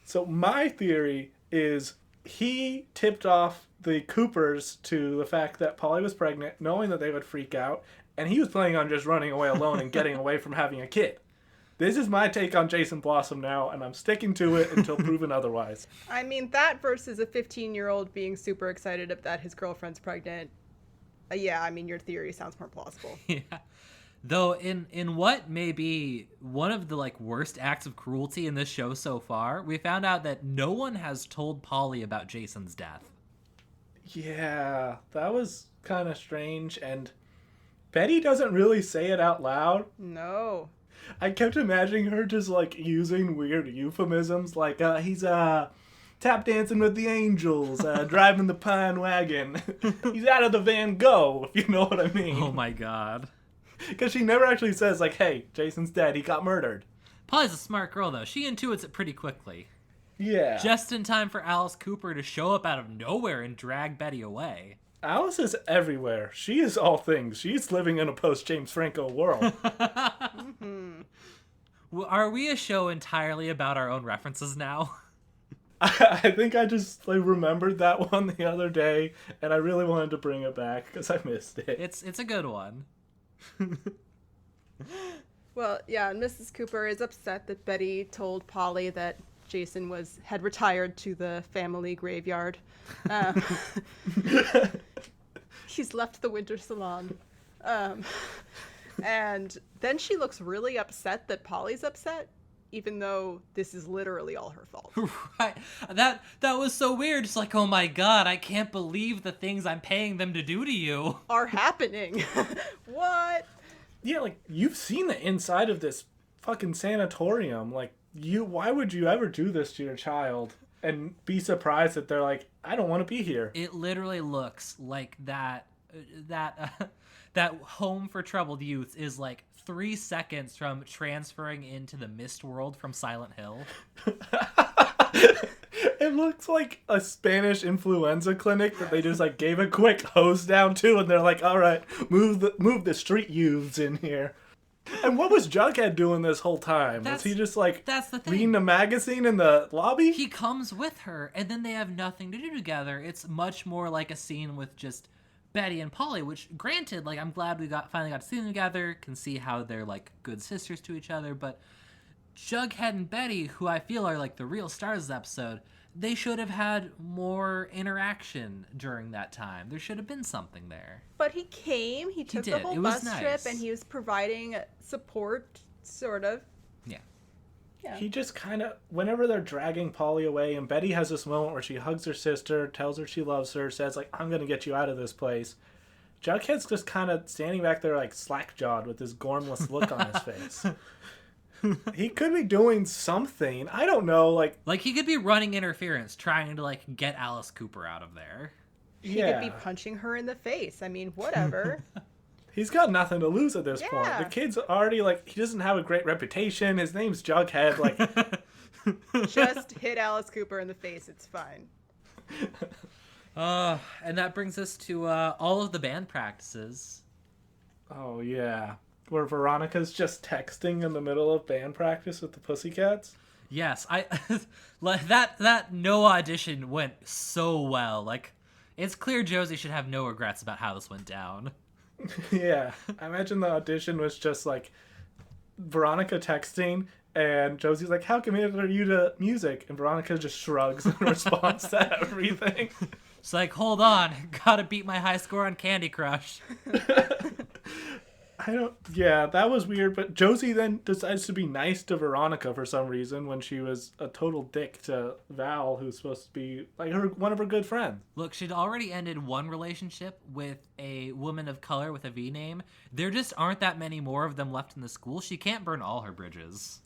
So my theory is he tipped off the Coopers to the fact that Polly was pregnant, knowing that they would freak out, and he was planning on just running away alone and getting away from having a kid. This is my take on Jason Blossom now, and I'm sticking to it until proven otherwise. I mean, that versus a 15-year-old being super excited that his girlfriend's pregnant. Yeah, I mean, your theory sounds more plausible. Yeah. Though in what may be one of the like worst acts of cruelty in this show so far, we found out that no one has told Polly about Jason's death. Yeah, that was kind of strange, and Betty doesn't really say it out loud. No. I kept imagining her just like using weird euphemisms like he's tap dancing with the angels, driving the pine wagon. He's out of the Van Gogh, if you know what I mean. Oh my god. Because she never actually says like, hey, Jason's dead, he got murdered. Polly's a smart girl though. She intuits it pretty quickly. Yeah. Just in time for Alice Cooper to show up out of nowhere and drag Betty away. Alice is everywhere. She is all things. She's living in a post-James Franco world. Mm-hmm. Well, are we a show entirely about our own references now? I think I just like remembered that one the other day, and I really wanted to bring it back because I missed it. It's a good one. Well, yeah, Mrs. Cooper is upset that Betty told Polly that Jason had retired to the family graveyard. He's left the winter salon. And then she looks really upset that Polly's upset, even though this is literally all her fault. Right. That was so weird. It's like, oh my god, I can't believe the things I'm paying them to do to you are happening. What? Yeah, like, you've seen the inside of this fucking sanatorium. Like, why would you ever do this to your child and be surprised that they're like, I don't want to be here? It literally looks like that home for troubled youth is like 3 seconds from transferring into the mist world from Silent Hill. It looks like a Spanish influenza clinic that they just like gave a quick hose down to, and they're like, all right, move the street youths in here. And what was Jughead doing this whole time? Was he just like that's the thing. Reading a magazine in the lobby? He comes with her, and then they have nothing to do together. It's much more like a scene with just Betty and Polly, which, granted, like, I'm glad we finally got to see them together, can see how they're like good sisters to each other, but Jughead and Betty, who I feel are like the real stars of the episode, they should have had more interaction during that time. There should have been something there. But he came, he took the whole bus trip, and he was providing support, sort of. Yeah. Yeah. He just kind of, whenever they're dragging Polly away, and Betty has this moment where she hugs her sister, tells her she loves her, says, like, I'm going to get you out of this place. Jughead's just kind of standing back there, like, slack-jawed with this gormless look on his face. He could be doing something. I don't know, like he could be running interference, trying to like get Alice Cooper out of there. He could be punching her in the face. I mean, whatever. He's got nothing to lose at this point. The kid's already like, he doesn't have a great reputation. His name's Jughead. Like, just hit Alice Cooper in the face. It's fine. And that brings us to all of the band practices. Oh yeah. Where Veronica's just texting in the middle of band practice with the Pussycats? Yes, like that no audition went so well. Like, it's clear Josie should have no regrets about how this went down. Yeah, I imagine the audition was just like Veronica texting, and Josie's like, how committed are you to music? And Veronica just shrugs in response to everything. It's like, hold on, gotta beat my high score on Candy Crush. Yeah, that was weird, but Josie then decides to be nice to Veronica for some reason when she was a total dick to Val, who's supposed to be like one of her good friends. Look, she'd already ended one relationship with a woman of color with a V name. There just aren't that many more of them left in the school. She can't burn all her bridges.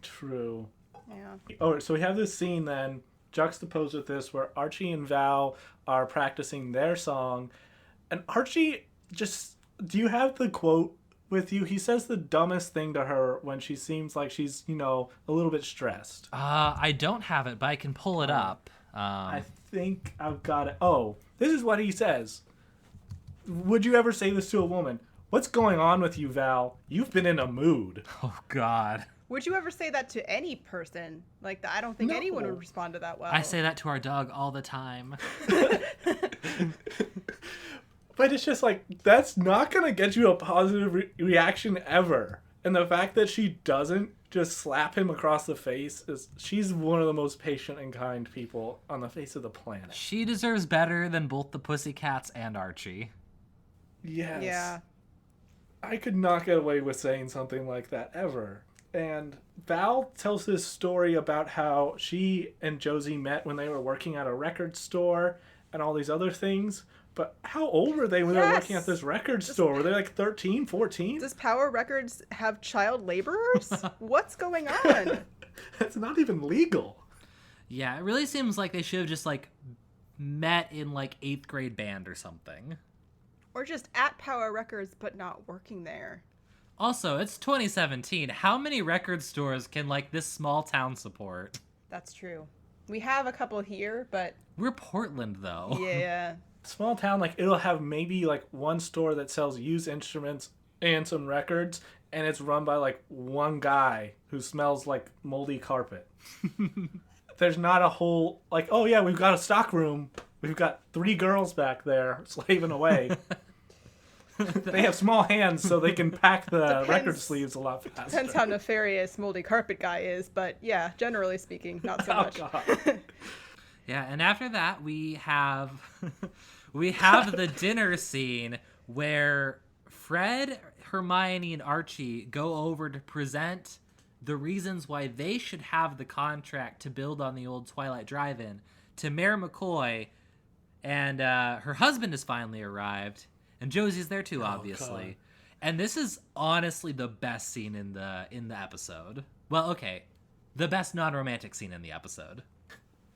True. Yeah. Oh, so we have this scene then, juxtaposed with this, where Archie and Val are practicing their song, and Archie just... Do you have the quote with you? He says the dumbest thing to her when she seems like she's, a little bit stressed. I don't have it, but I can pull it up. I think I've got it. Oh, this is what he says. Would you ever say this to a woman? What's going on with you, Val? You've been in a mood. Oh, God. Would you ever say that to any person? Like, I don't think anyone would respond to that well. I say that to our dog all the time. But it's just like, that's not going to get you a positive reaction ever. And the fact that she doesn't just slap him across the face she's one of the most patient and kind people on the face of the planet. She deserves better than both the Pussycats and Archie. Yes. Yeah. I could not get away with saying something like that ever. And Val tells this story about how she and Josie met when they were working at a record store and all these other things. But how old were they when they were working at this record store? Were they like 13, 14? Does Power Records have child laborers? What's going on? That's not even legal. Yeah, it really seems like they should have just like met in like 8th grade band or something. Or just at Power Records but not working there. Also, it's 2017. How many record stores can like this small town support? That's true. We have a couple here, but... We're Portland, though. Yeah. Small town, like, it'll have maybe like one store that sells used instruments and some records, and it's run by like one guy who smells like moldy carpet. There's not a whole, like, oh yeah, we've got a stock room. We've got 3 girls back there slaving away. They have small hands, so they can pack the record sleeves a lot faster. Depends how nefarious moldy carpet guy is, but yeah, generally speaking, not so much. God. Yeah, and after that we have the dinner scene where Fred, Hermione and Archie go over to present the reasons why they should have the contract to build on the old Twilight Drive-In to Mayor McCoy, and her husband has finally arrived, and Josie's there too, obviously. God. And this is honestly the best scene in the episode. Well, okay, the best non-romantic scene in the episode.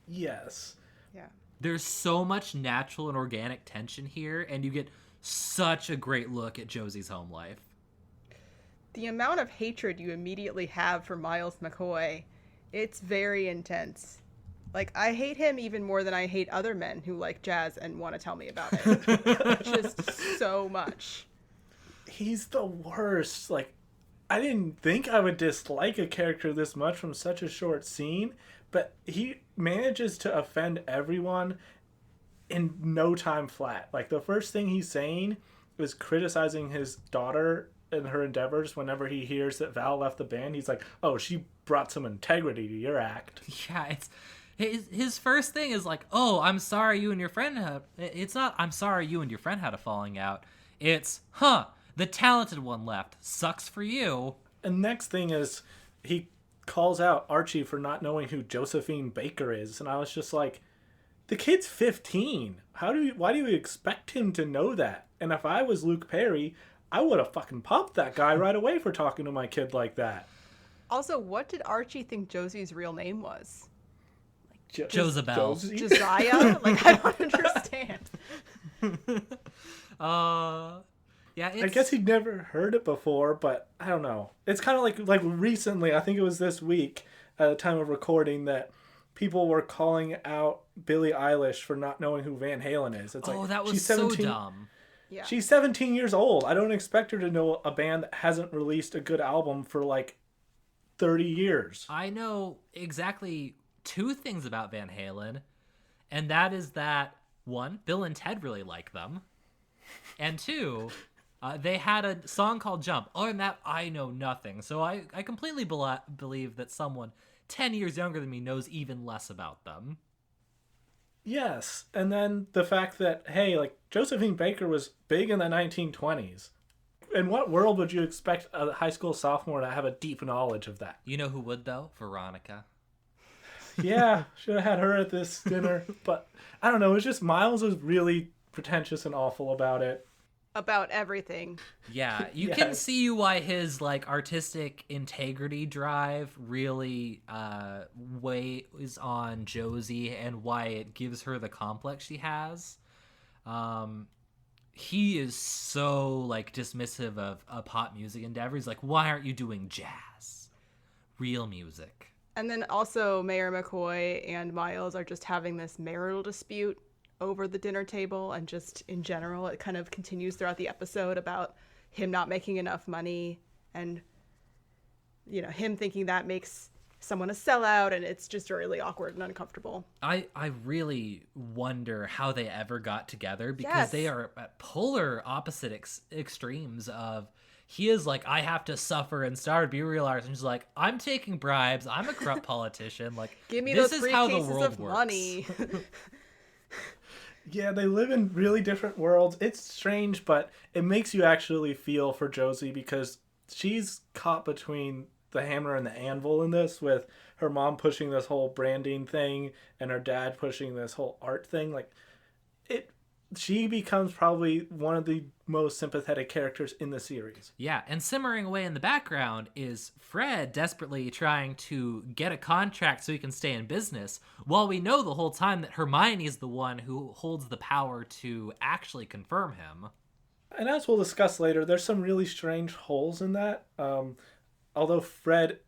Yes. Yeah. There's so much natural and organic tension here, and you get such a great look at Josie's home life. The amount of hatred you immediately have for Miles McCoy, it's very intense. Like, I hate him even more than I hate other men who like jazz and want to tell me about it. Just so much. He's the worst. Like, I didn't think I would dislike a character this much from such a short scene, but he manages to offend everyone in no time flat. Like, the first thing he's saying is criticizing his daughter and her endeavors whenever he hears that Val left the band. He's like, oh, she brought some integrity to your act. Yeah, it's his first thing is like, oh, I'm sorry you and your friend had... It's not, I'm sorry you and your friend had a falling out. It's, the talented one left. Sucks for you. And next thing is he calls out Archie for not knowing who Josephine Baker is. And I was just like, the kid's 15. Why do you expect him to know that? And if I was Luke Perry, I would have fucking popped that guy right away for talking to my kid like that. Also, what did Archie think Josie's real name was? Josabelle. Josiah? Like, I don't understand. Yeah, I guess he'd never heard it before, but I don't know. It's kind of like recently, I think it was this week, at the time of recording, that people were calling out Billie Eilish for not knowing who Van Halen is. It's like, that was she's so 17, dumb. Yeah. She's 17 years old. I don't expect her to know a band that hasn't released a good album for like 30 years. I know exactly two things about Van Halen, and that is that, one, Bill and Ted really like them, and two, they had a song called Jump. Other than that, I know nothing. So I completely believe that someone 10 years younger than me knows even less about them. Yes, and then the fact that, hey, like, Josephine Baker was big in the 1920s. In what world would you expect a high school sophomore to have a deep knowledge of that? You know who would, though? Veronica. Yeah, should have had her at this dinner. But, I don't know, it was just Miles was really pretentious and awful about it. About everything. Yeah, you can see why his like artistic integrity drive really weighs on Josie and why it gives her the complex she has. He is so like dismissive of pop music endeavors. Like, why aren't you doing jazz? Real music. And then also Mayor McCoy and Miles are just having this marital dispute over the dinner table, and just in general it kind of continues throughout the episode about him not making enough money and, you know, him thinking that makes someone a sellout, and it's just really awkward and uncomfortable. I really wonder how they ever got together, because Yes. they are at polar opposite extremes of, he is like, I have to suffer and starve, be real artist, and she's like, I'm taking bribes, I'm a corrupt politician, like, Give me this those is how the briefcases world of works. money. Yeah, they live in really different worlds. It's strange, but it makes you actually feel for Josie, because she's caught between the hammer and the anvil in this, with her mom pushing this whole branding thing and her dad pushing this whole art thing. Like, she becomes probably one of the most sympathetic characters in the series. Yeah, and simmering away in the background is Fred desperately trying to get a contract so he can stay in business, while we know the whole time that Hermione is the one who holds the power to actually confirm him. And as we'll discuss later, there's some really strange holes in that. Although Fred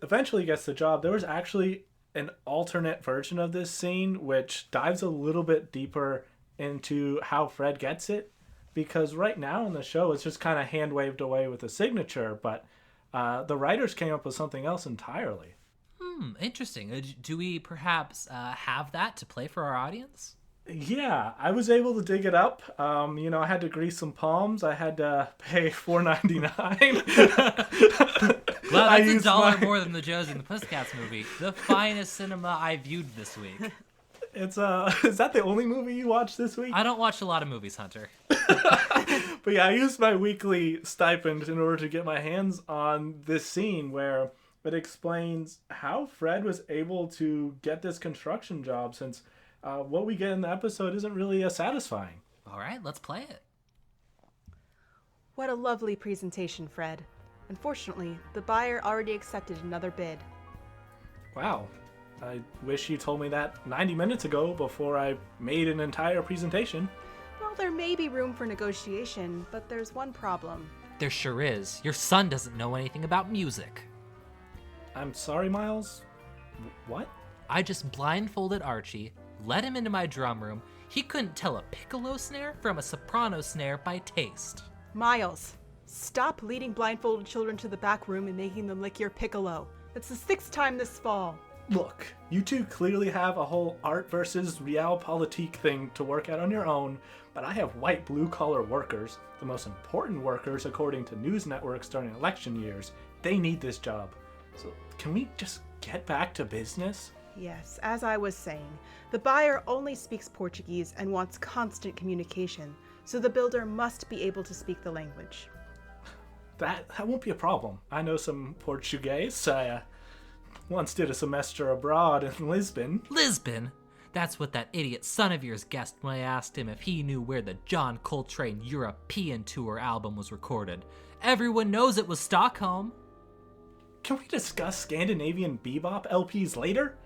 eventually gets the job, there was actually an alternate version of this scene which dives a little bit deeper into how Fred gets it, because right now in the show it's just kind of hand waved away with a signature, but the writers came up with something else entirely. Interesting. Do we perhaps have that to play for our audience? Yeah, I was able to dig it up. I had to grease some palms. I had to pay $4.99. Well, that's $1 more than the Josie and the Pussycats movie. The finest cinema I viewed this week. It's is that the only movie you watched this week? I don't watch a lot of movies, Hunter. But yeah, I used my weekly stipend in order to get my hands on this scene where it explains how Fred was able to get this construction job, since what we get in the episode isn't really as satisfying. All right, let's play it. What a lovely presentation, Fred. Unfortunately, the buyer already accepted another bid. Wow. I wish you told me that 90 minutes ago before I made an entire presentation. Well, there may be room for negotiation, but there's one problem. There sure is. Your son doesn't know anything about music. I'm sorry, Miles. What? I just blindfolded Archie, let him into my drum room. He couldn't tell a piccolo snare from a soprano snare by taste. Miles, stop leading blindfolded children to the back room and making them lick your piccolo. That's the 6th time this fall. Look, you two clearly have a whole art versus realpolitik thing to work out on your own, but I have white blue-collar workers, the most important workers according to news networks during election years. They need this job. So can we just get back to business? Yes, as I was saying, the buyer only speaks Portuguese and wants constant communication, so the builder must be able to speak the language. That won't be a problem. I know some Portuguese. I once did a semester abroad in Lisbon. Lisbon? That's what that idiot son of yours guessed when I asked him if he knew where the John Coltrane European Tour album was recorded. Everyone knows it was Stockholm. Can we discuss Scandinavian bebop LPs later?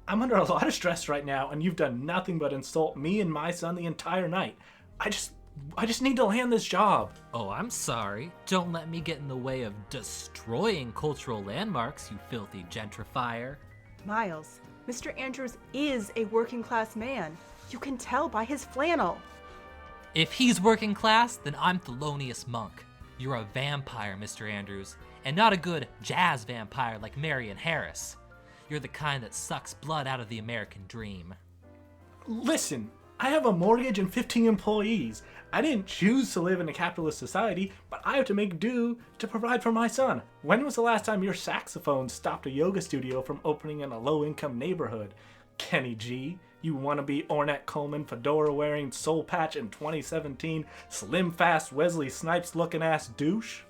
I'm under a lot of stress right now, and you've done nothing but insult me and my son the entire night. I just need to land this job. Oh, I'm sorry. Don't let me get in the way of destroying cultural landmarks, you filthy gentrifier. Miles, Mr. Andrews is a working class man. You can tell by his flannel. If he's working class, then I'm Thelonious Monk. You're a vampire, Mr. Andrews, and not a good jazz vampire like Marion Harris. You're the kind that sucks blood out of the American dream. Listen, I have a mortgage and 15 employees. I didn't choose to live in a capitalist society, but I have to make do to provide for my son. When was the last time your saxophone stopped a yoga studio from opening in a low-income neighborhood? Kenny G, you wannabe Ornette Coleman fedora-wearing soul patch in 2017, slim-fast Wesley Snipes-looking-ass douche?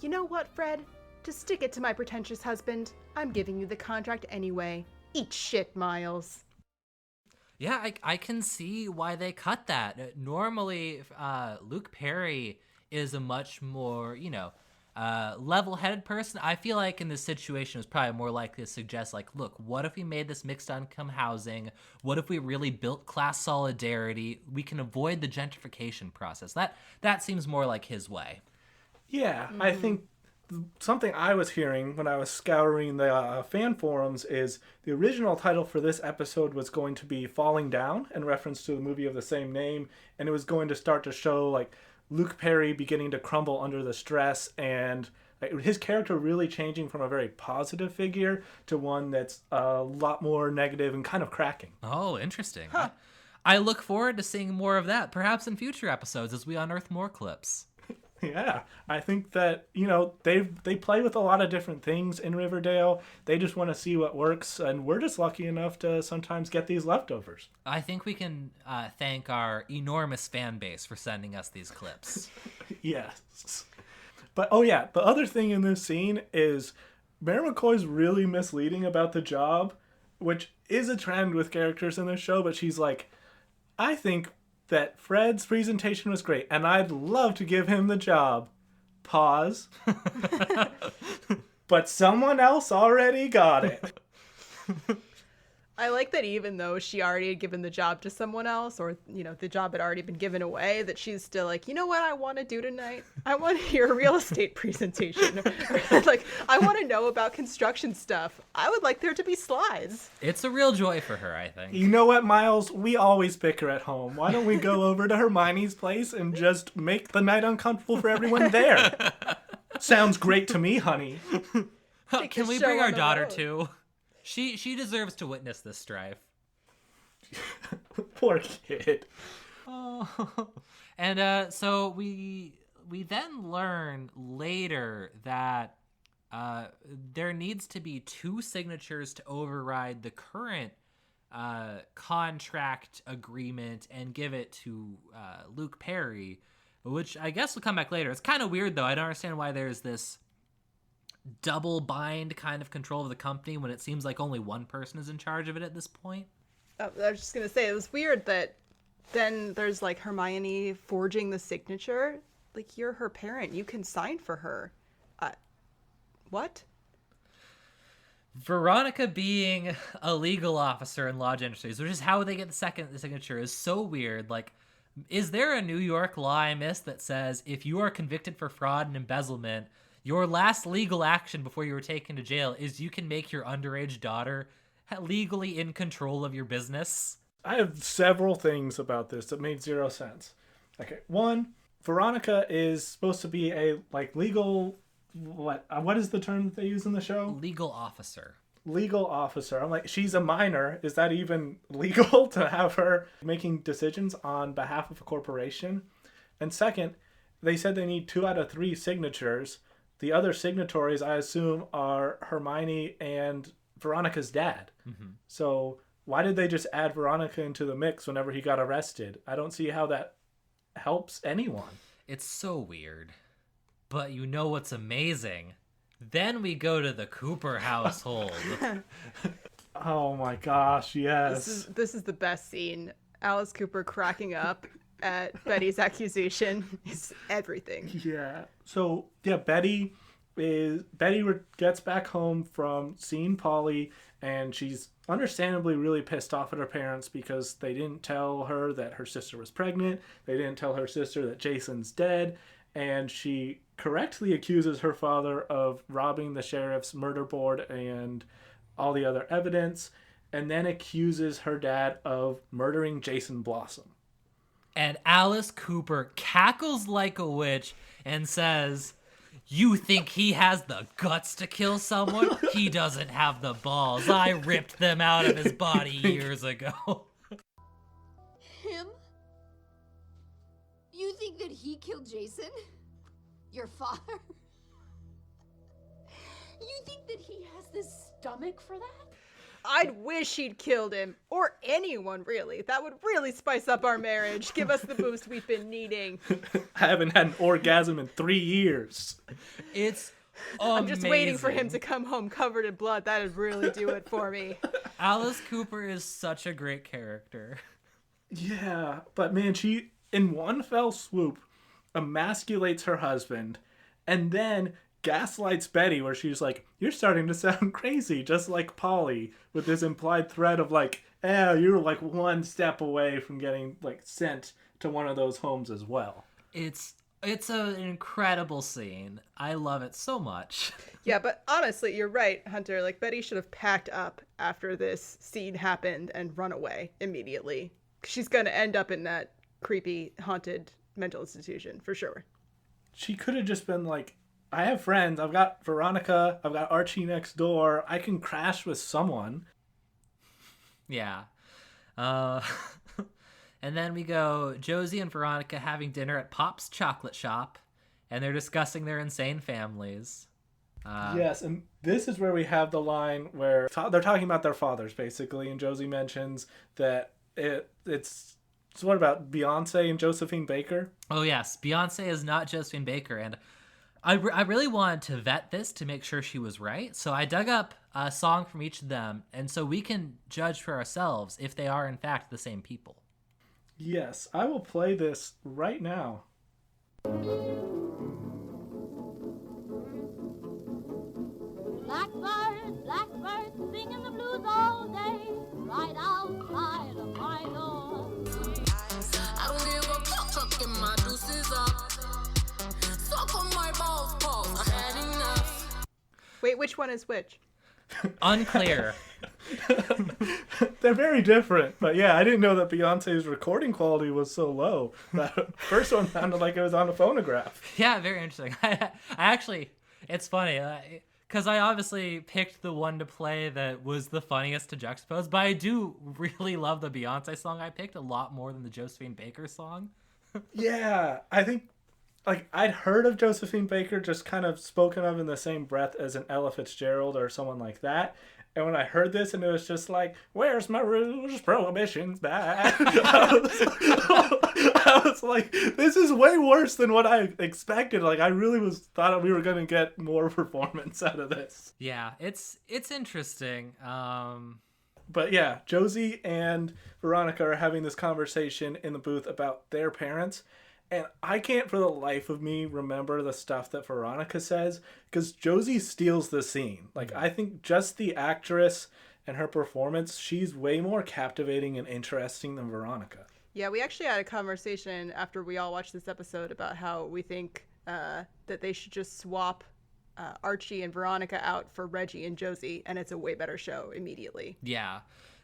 You know what, Fred? To stick it to my pretentious husband, I'm giving you the contract anyway. Eat shit, Miles. Yeah, I can see why they cut that. Normally, Luke Perry is a much more, level-headed person. I feel like in this situation is probably more likely to suggest, like, look, what if we made this mixed income housing? What if we really built class solidarity? We can avoid the gentrification process. That seems more like his way. Yeah, I think something I was hearing when I was scouring the fan forums is the original title for this episode was going to be Falling Down, in reference to the movie of the same name, and it was going to start to show like Luke Perry beginning to crumble under the stress and his character really changing from a very positive figure to one that's a lot more negative and kind of cracking. Oh, interesting. Huh. I look forward to seeing more of that, perhaps in future episodes as we unearth more clips. Yeah, I think that, they play with a lot of different things in Riverdale. They just want to see what works, and we're just lucky enough to sometimes get these leftovers. I think we can thank our enormous fan base for sending us these clips. Yes. But, oh yeah, the other thing in this scene is Mary McCoy's really misleading about the job, which is a trend with characters in this show, but she's like, I think that Fred's presentation was great, and I'd love to give him the job. Pause. But someone else already got it. I like that even though she already had given the job to someone else, or, the job had already been given away, that she's still like, you know what I want to do tonight? I want to hear a real estate presentation. Like, I want to know about construction stuff. I would like there to be slides. It's a real joy for her, I think. You know what, Miles? We always pick her at home. Why don't we go over to Hermione's place and just make the night uncomfortable for everyone there? Sounds great to me, honey. Can we bring our daughter too? She deserves to witness this strife. Poor kid. Oh. And so we then learn later that there needs to be 2 signatures to override the current contract agreement and give it to Luke Perry, which I guess will come back later. It's kind of weird, though. I don't understand why there's this double bind kind of control of the company when it seems like only one person is in charge of it at this point. I was just going to say, it was weird that then there's like Hermione forging the signature. Like, you're her parent. You can sign for her. What? Veronica being a legal officer in Lodge Industries, which is how they get the signature, is so weird. Like, is there a New York law I missed that says if you are convicted for fraud and embezzlement, your last legal action before you were taken to jail is you can make your underage daughter legally in control of your business? I have several things about this that made zero sense. Okay, one, Veronica is supposed to be a legal, what is the term that they use in the show? Legal officer. Legal officer. I'm like, she's a minor. Is that even legal to have her making decisions on behalf of a corporation? And second, they said they need 2 out of 3 signatures. The other signatories, I assume, are Hermione and Veronica's dad. Mm-hmm. So why did they just add Veronica into the mix whenever he got arrested? I don't see how that helps anyone. It's so weird. But you know what's amazing? Then we go to the Cooper household. Oh my gosh, yes. This is the best scene. Alice Cooper cracking up at Betty's accusation is everything. Yeah. So, yeah, Betty gets back home from seeing Polly, and she's understandably really pissed off at her parents because they didn't tell her that her sister was pregnant. They didn't tell her sister that Jason's dead. And she correctly accuses her father of robbing the sheriff's murder board and all the other evidence, and then accuses her dad of murdering Jason Blossom. And Alice Cooper cackles like a witch and says, "You think he has the guts to kill someone? He doesn't have the balls. I ripped them out of his body years ago." Him? You think that he killed Jason? Your father? You think that he has the stomach for that? I'd wish he'd killed him. Or anyone, really. That would really spice up our marriage. Give us the boost we've been needing. I haven't had an orgasm in 3 years. It's I'm just waiting for him to come home covered in blood. That'd really do it for me. Alice Cooper is such a great character. Yeah, but man, she, in one fell swoop, emasculates her husband, and then gaslights Betty, where she's like, "You're starting to sound crazy," just like Polly, with this implied threat of like, you're like one step away from getting like sent to one of those homes as well. It's an incredible scene. I love it so much. Yeah, but honestly, you're right, Hunter. Like, Betty should have packed up after this scene happened and run away immediately. She's gonna end up in that creepy, haunted mental institution, for sure. She could have just been like, I have friends. I've got Veronica. I've got Archie next door. I can crash with someone. Yeah. And then we go Josie and Veronica having dinner at Pop's chocolate shop, and they're discussing their insane families. Yes, and this is where we have the line where they're talking about their fathers, basically, and Josie mentions that it's so what about Beyonce and Josephine Baker? Oh, yes. Beyonce is not Josephine Baker, and I really wanted to vet this to make sure she was right, so I dug up a song from each of them, and so we can judge for ourselves if they are, in fact, the same people. Yes, I will play this right now. Blackbird, blackbird, singing the blues all day, right outside of my door. I don't give a fuck, fucking my deuces up. Suck on my balls, balls, I had enough. Wait, which one is which? Unclear. They're very different, but yeah, I didn't know that Beyonce's recording quality was so low. That first one sounded like it was on a phonograph. Yeah, very interesting. I actually, it's funny, because I obviously picked the one to play that was the funniest to juxtapose, but I do really love the Beyonce song I picked a lot more than the Josephine Baker song. Yeah, I think like I'd heard of Josephine Baker just kind of spoken of in the same breath as an Ella Fitzgerald or someone like that. And when I heard this and it was just like, where's my rouge, prohibition's back. I was like, this is way worse than what I expected. Like I really thought we were going to get more performance out of this. Yeah, it's interesting. But yeah, Josie and Veronica are having this conversation in the booth about their parents. And I can't for the life of me remember the stuff that Veronica says because Josie steals the scene. Like, I think just the actress and her performance, she's way more captivating and interesting than Veronica. Yeah, we actually had a conversation after we all watched this episode about how we think that they should just swap Archie and Veronica out for Reggie and Josie, and it's a way better show immediately. Yeah.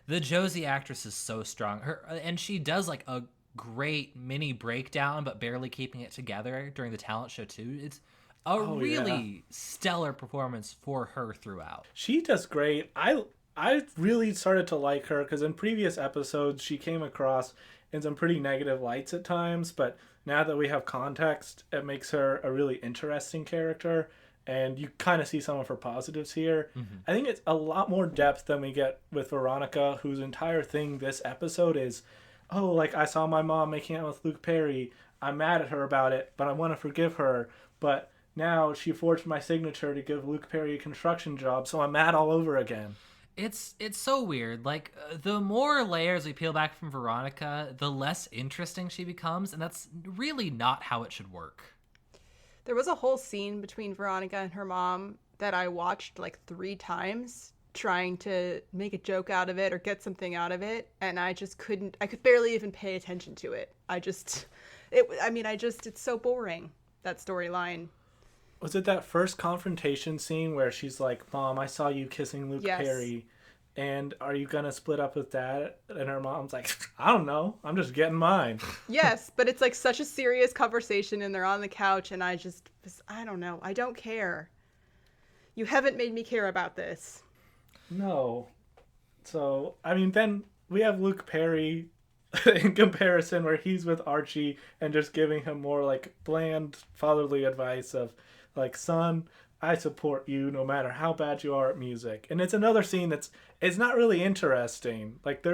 The Josie actress is so strong. And she does like a great mini breakdown, but barely keeping it together during the talent show too. It's a really stellar performance for her throughout. She does great. I really started to like her because in previous episodes she came across in some pretty negative lights at times, but now that we have context, it makes her a really interesting character, and you kind of see some of her positives here. Mm-hmm. I think it's a lot more depth than we get with Veronica, whose entire thing this episode is, oh, like, I saw my mom making out with Luke Perry. I'm mad at her about it, but I want to forgive her. But now she forged my signature to give Luke Perry a construction job, so I'm mad all over again. It's so weird. Like, the more layers we peel back from Veronica, the less interesting she becomes, and that's really not how it should work. There was a whole scene between Veronica and her mom that I watched like 3 times, trying to make a joke out of it or get something out of it, and I just couldn't. I could barely even pay attention to it. It's so boring, that storyline. Was it that first confrontation scene where she's like, Mom, I saw you kissing Luke Perry, and are you gonna split up with Dad? And her mom's like, I don't know, I'm just getting mine. Yes, but it's like such a serious conversation and they're on the couch and I don't know, I don't care. You haven't made me care about this. No. So, I mean, then we have Luke Perry in comparison where he's with Archie and just giving him more like bland fatherly advice of like, son, I support you no matter how bad you are at music. And it's another scene it's not really interesting. Like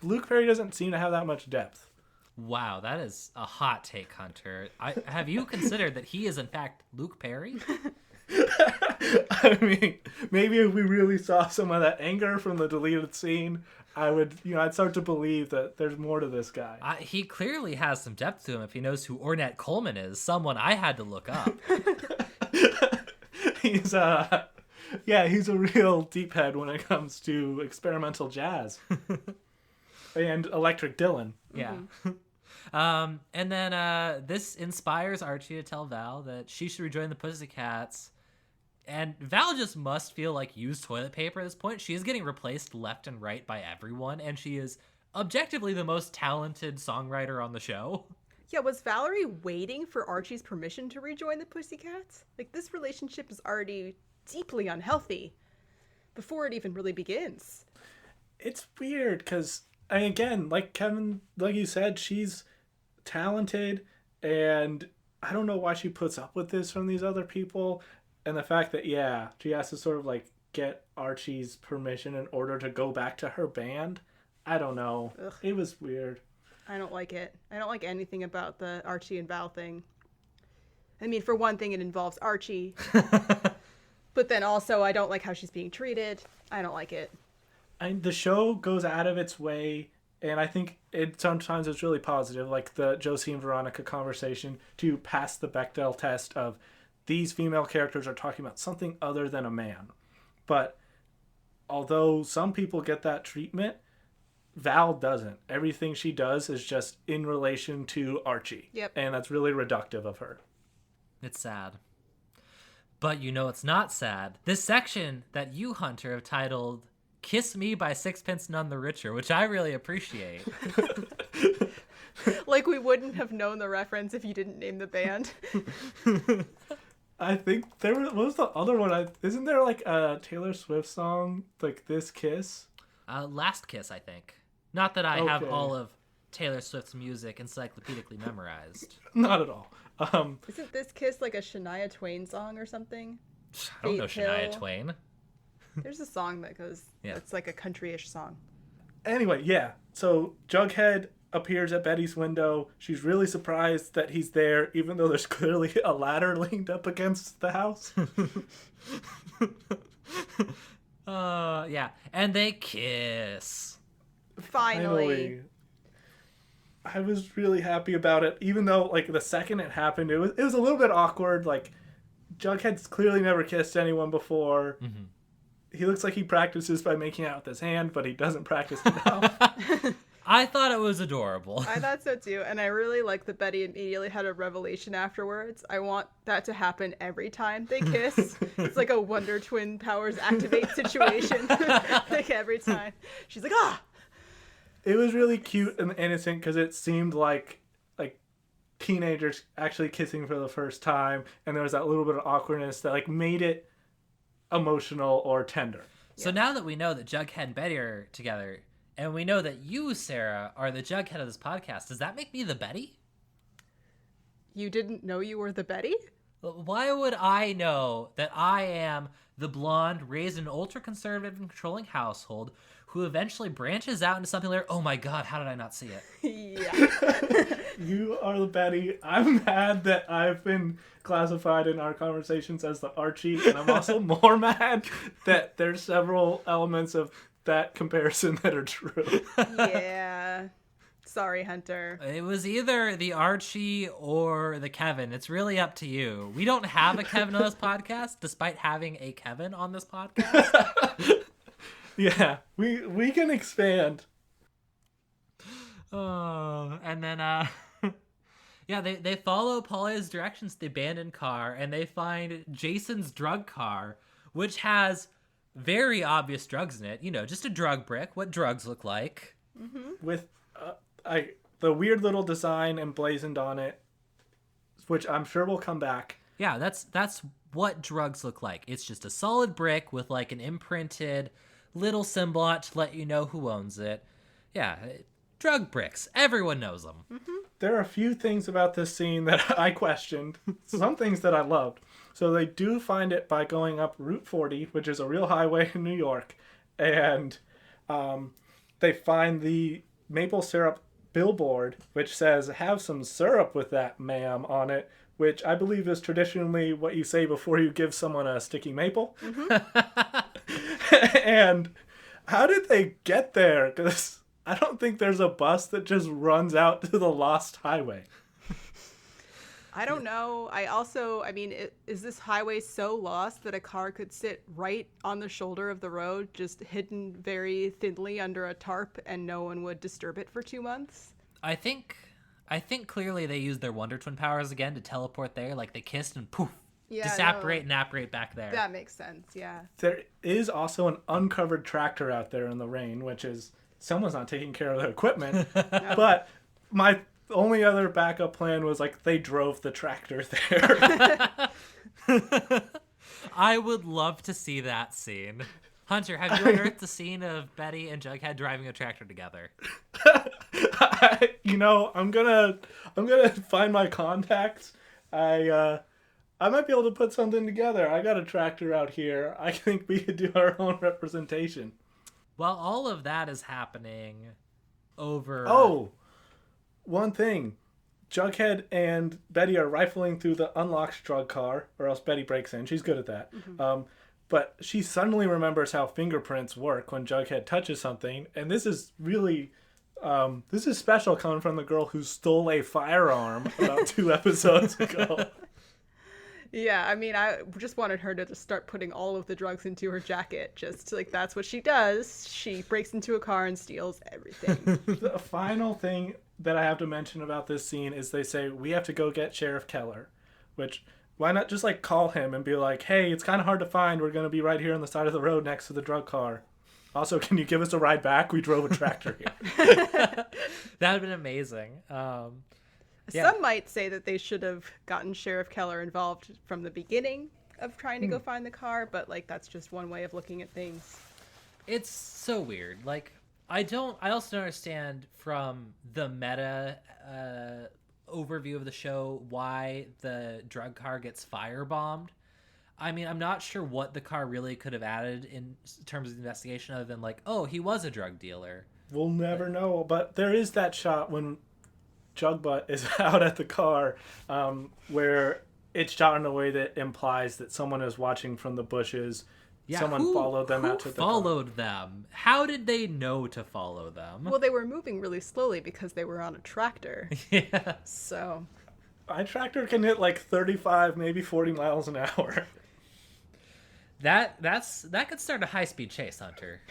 Luke Perry doesn't seem to have that much depth. Wow, that is a hot take, Hunter. Have you considered that he is in fact Luke Perry? I mean, maybe if we really saw some of that anger from the deleted scene, I'd start to believe that there's more to this guy. He clearly has some depth to him if he knows who Ornette Coleman is, someone I had to look up. He's a real deep head when it comes to experimental jazz. And Electric Dylan. Yeah. Mm-hmm. And then this inspires Archie to tell Val that she should rejoin the Pussycats. And Val just must feel like used toilet paper at this point. She is getting replaced left and right by everyone, and she is objectively the most talented songwriter on the show. Yeah, was Valerie waiting for Archie's permission to rejoin the Pussycats? Like, this relationship is already deeply unhealthy before it even really begins. It's weird because, again, like Kevin, like you said, she's talented, and I don't know why she puts up with this from these other people. And the fact that, she has to sort of like get Archie's permission in order to go back to her band. I don't know. Ugh. It was weird. I don't like it. I don't like anything about the Archie and Val thing. I mean, for one thing, it involves Archie. But then also, I don't like how she's being treated. I don't like it. The show goes out of its way, and I think sometimes it's really positive, like the Josie and Veronica conversation, to pass the Bechdel test of these female characters are talking about something other than a man. But although some people get that treatment, Val doesn't. Everything she does is just in relation to Archie. Yep. And that's really reductive of her. It's sad. But you know it's not sad. This section that you, Hunter, have titled Kiss Me by Sixpence None the Richer, which I really appreciate. Like we wouldn't have known the reference if you didn't name the band. I think what was the other one? Isn't there like a Taylor Swift song like This Kiss? Last Kiss, I think. Not that I have all of Taylor Swift's music encyclopedically memorized. Not at all. Isn't this kiss like a Shania Twain song or something? I don't know Fate Shania Hill. Twain. There's a song that goes. Yeah. It's like a country-ish song. Anyway, yeah. So Jughead appears at Betty's window. She's really surprised that he's there, even though there's clearly a ladder leaned up against the house. Yeah. And they kiss. Finally. I was really happy about it, even though like the second it happened, it was a little bit awkward. Like Jughead's clearly never kissed anyone before. Mm-hmm. He looks like he practices by making out with his hand, but he doesn't practice enough. I thought it was adorable. I thought so too, and I really like that Betty immediately had a revelation afterwards. I want that to happen every time they kiss. It's like a Wonder Twin powers activate situation. Like every time. She's like, ah! It was really cute and innocent because it seemed like teenagers actually kissing for the first time, and there was that little bit of awkwardness that like made it emotional or tender. So now that we know that Jughead and Betty are together, and we know that you, Sarah, are the Jughead of this podcast, does that make me the Betty? You didn't know you were the Betty? Why would I know that I am the blonde raised in an ultra-conservative and controlling household who eventually branches out into something like, oh my god, how did I not see it? Yeah. You are the Betty. I'm mad that I've been classified in our conversations as the Archie, and I'm also more mad that there's several elements of that comparison that are true. Yeah. Sorry, Hunter. It was either the Archie or the Kevin. It's really up to you. We don't have a Kevin on this podcast, despite having a Kevin on this podcast. Yeah, we can expand. Oh, and then yeah, they follow Polly's directions to the abandoned car, and they find Jason's drug car, which has very obvious drugs in it. You know, just a drug brick. What drugs look like. Mm-hmm. With the weird little design emblazoned on it, which I'm sure will come back. Yeah, that's what drugs look like. It's just a solid brick with like an imprinted little symbol on it to let you know who owns it. Yeah, drug bricks. Everyone knows them. Mm-hmm. There are a few things about this scene that I questioned. Some things that I loved. So they do find it by going up Route 40, which is a real highway in New York. And they find the maple syrup billboard, which says, "Have some syrup with that, ma'am," on it, which I believe is traditionally what you say before you give someone a sticky maple. Mm-hmm. And how did they get there? Because I don't think there's a bus that just runs out to the lost highway. I don't know. I mean, is this highway so lost that a car could sit right on the shoulder of the road, just hidden very thinly under a tarp, and no one would disturb it for 2 months? I think clearly they used their Wonder Twin powers again to teleport there, like they kissed and poof, disapparate and apparate back there. That makes sense, yeah. There is also an uncovered tractor out there in the rain, which is someone's not taking care of their equipment. No. But my only other backup plan was like they drove the tractor there. I would love to see that scene. Hunter, have you unearthed the scene of Betty and Jughead driving a tractor together? I'm gonna find my contacts. I might be able to put something together. I got a tractor out here. I think we could do our own representation. Well, all of that is happening over... Oh, one thing. Jughead and Betty are rifling through the unlocked drug car, or else Betty breaks in. She's good at that. Mm-hmm. But she suddenly remembers how fingerprints work when Jughead touches something. And this is really... this is special coming from the girl who stole a firearm about 2 episodes ago. Yeah, I mean, I just wanted her to just start putting all of the drugs into her jacket. Just like, that's what she does. She breaks into a car and steals everything. The final thing that I have to mention about this scene is they say, we have to go get Sheriff Keller. Which, why not just like call him and be like, hey, it's kind of hard to find. We're going to be right here on the side of the road next to the drug car. Also, can you give us a ride back? We drove a tractor here. That would have been amazing. Yeah. Some might say that they should have gotten Sheriff Keller involved from the beginning of trying to go find the car, but like that's just one way of looking at things. It's so weird. Like I also don't understand from the meta overview of the show why the drug car gets firebombed. I mean, I'm not sure what the car really could have added in terms of the investigation other than like, oh, he was a drug dealer. We'll never know. But there is that shot when JugButt is out at the car where it's shot in a way that implies that someone is watching from the bushes. Yeah, someone followed them out to the car. Followed them? How did they know to follow them? Well, they were moving really slowly because they were on a tractor. Yeah. So. My tractor can hit like 35, maybe 40 miles an hour. That could start a high-speed chase, Hunter.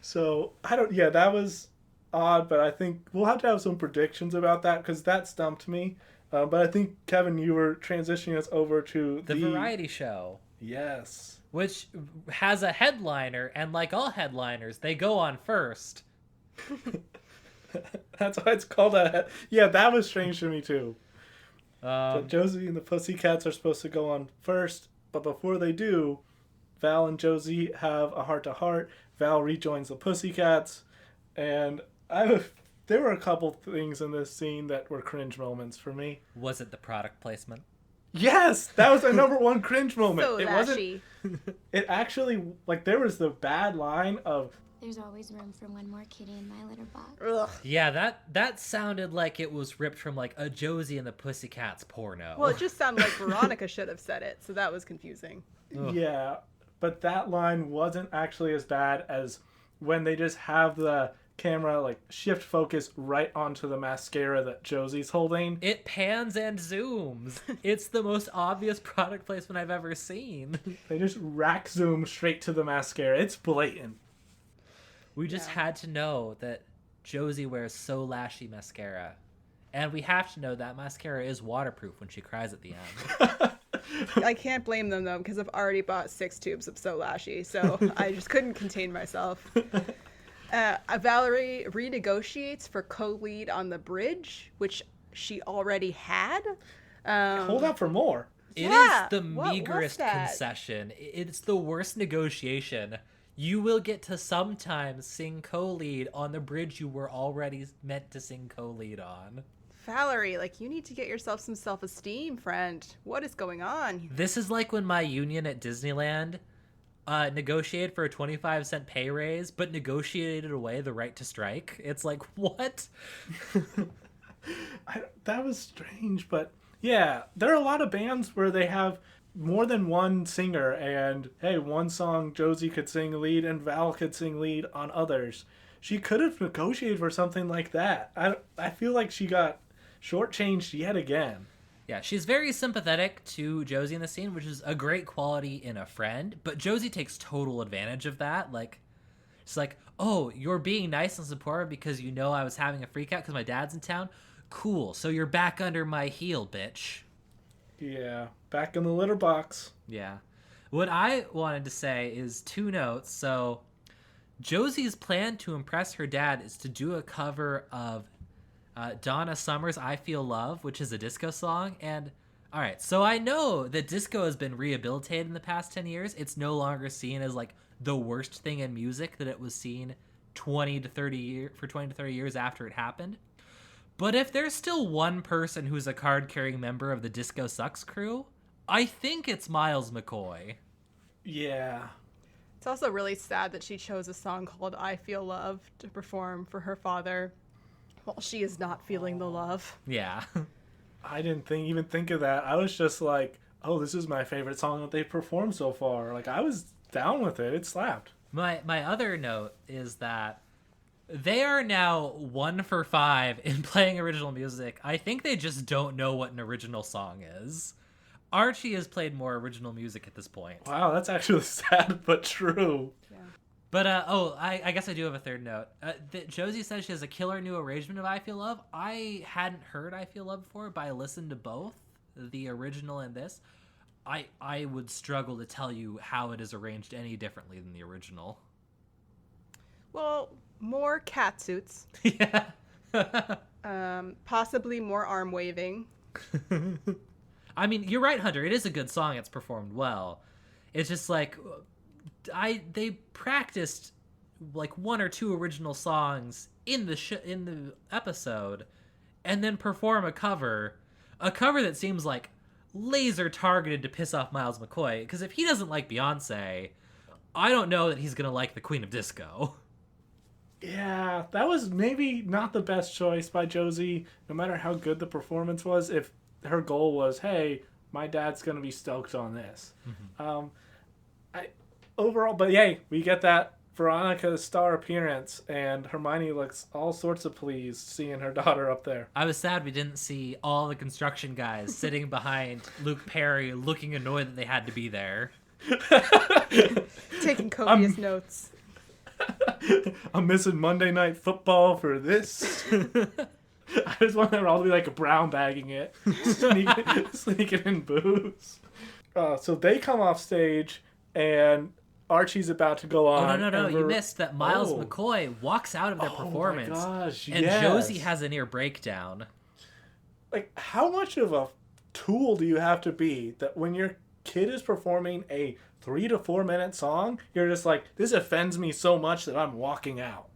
So, that was odd, but I think we'll have to have some predictions about that because that stumped me. But I think, Kevin, you were transitioning us over to the variety show. Yes. Which has a headliner, and like all headliners, they go on first. That's why it's called a... Yeah, that was strange to me, too. But Josie and the Pussycats are supposed to go on first, but before they do, Val and Josie have a heart-to-heart. Val rejoins the Pussycats, and there were a couple things in this scene that were cringe moments for me. Was it the product placement? Yes! That was my number one cringe moment. So it lashy. It actually, like, there was the bad line of... There's always room for one more kitty in my litter box. Ugh. Yeah, that sounded like it was ripped from like a Josie and the Pussycats porno. Well, it just sounded like Veronica should have said it, so that was confusing. Ugh. Yeah, but that line wasn't actually as bad as when they just have the camera like shift focus right onto the mascara that Josie's holding. It pans and zooms. It's the most obvious product placement I've ever seen. They just rack zoom straight to the mascara. It's blatant. We just had to know that Josie wears So Lashy mascara. And we have to know that mascara is waterproof when she cries at the end. I can't blame them, though, because I've already bought 6 tubes of So Lashy, so I just couldn't contain myself. Valerie renegotiates for co-lead on the bridge, which she already had. Hold out for more. It is the meagerest concession. It's the worst negotiation. You will get to sometimes sing co-lead on the bridge you were already meant to sing co-lead on. Valerie, like, you need to get yourself some self-esteem, friend. What is going on? This is like when my union at Disneyland negotiated for a 25-cent pay raise, but negotiated away the right to strike. It's like, what? That was strange, but yeah, there are a lot of bands where they have more than one singer, and hey, one song Josie could sing lead and Val could sing lead on others. She could have negotiated for something like that. I feel like she got shortchanged yet again. Yeah, she's very sympathetic to Josie in the scene, which is a great quality in a friend, but Josie takes total advantage of that. Like, she's like, oh, you're being nice and supportive because you know I was having a freak out because my dad's in town? Cool, so you're back under my heel, bitch. Yeah, back in the litter box. Yeah. What I wanted to say is 2 notes. So, Josie's plan to impress her dad is to do a cover of Donna Summer's I Feel Love, which is a disco song. And, all right, so I know that disco has been rehabilitated in the past 10 years. It's no longer seen as, like, the worst thing in music that it was seen 20 to 30 years after it happened. But if there's still one person who's a card-carrying member of the Disco Sucks crew, I think it's Miles McCoy. Yeah. It's also really sad that she chose a song called I Feel Love to perform for her father while she is not feeling the love. Yeah. I didn't even think of that. I was just like, oh, this is my favorite song that they've performed so far. Like, I was down with it. It slapped. My other note is that they are now 1 for 5 in playing original music. I think they just don't know what an original song is. Archie has played more original music at this point. Wow, that's actually sad but true. Yeah. But, I guess I do have a third note. Josie says she has a killer new arrangement of I Feel Love. I hadn't heard I Feel Love before, but I listened to both, the original and this. I would struggle to tell you how it is arranged any differently than the original. Well, more cat suits. Yeah. Possibly more arm waving. I mean, you're right, Hunter. It is a good song. It's performed well. It's just like they practiced like 1 or 2 original songs in the episode, and then perform a cover that seems like laser targeted to piss off Miles McCoy. Because if he doesn't like Beyonce, I don't know that he's going to like the Queen of Disco. Yeah, that was maybe not the best choice by Josie, no matter how good the performance was, if her goal was, hey, my dad's going to be stoked on this. Overall, but yay, we get that Veronica's star appearance, and Hermione looks all sorts of pleased seeing her daughter up there. I was sad we didn't see all the construction guys sitting behind Luke Perry looking annoyed that they had to be there. Taking copious notes. I'm missing Monday Night Football for this. I just want them all to be like brown bagging it, sneaking in booze. So they come off stage, and Archie's about to go on. Oh, no. You missed that Miles McCoy walks out of their performance. My gosh, and yes. Josie has a near breakdown. Like, how much of a tool do you have to be that when your kid is performing a 3 to 4 minute song, you're just like, this offends me so much that I'm walking out?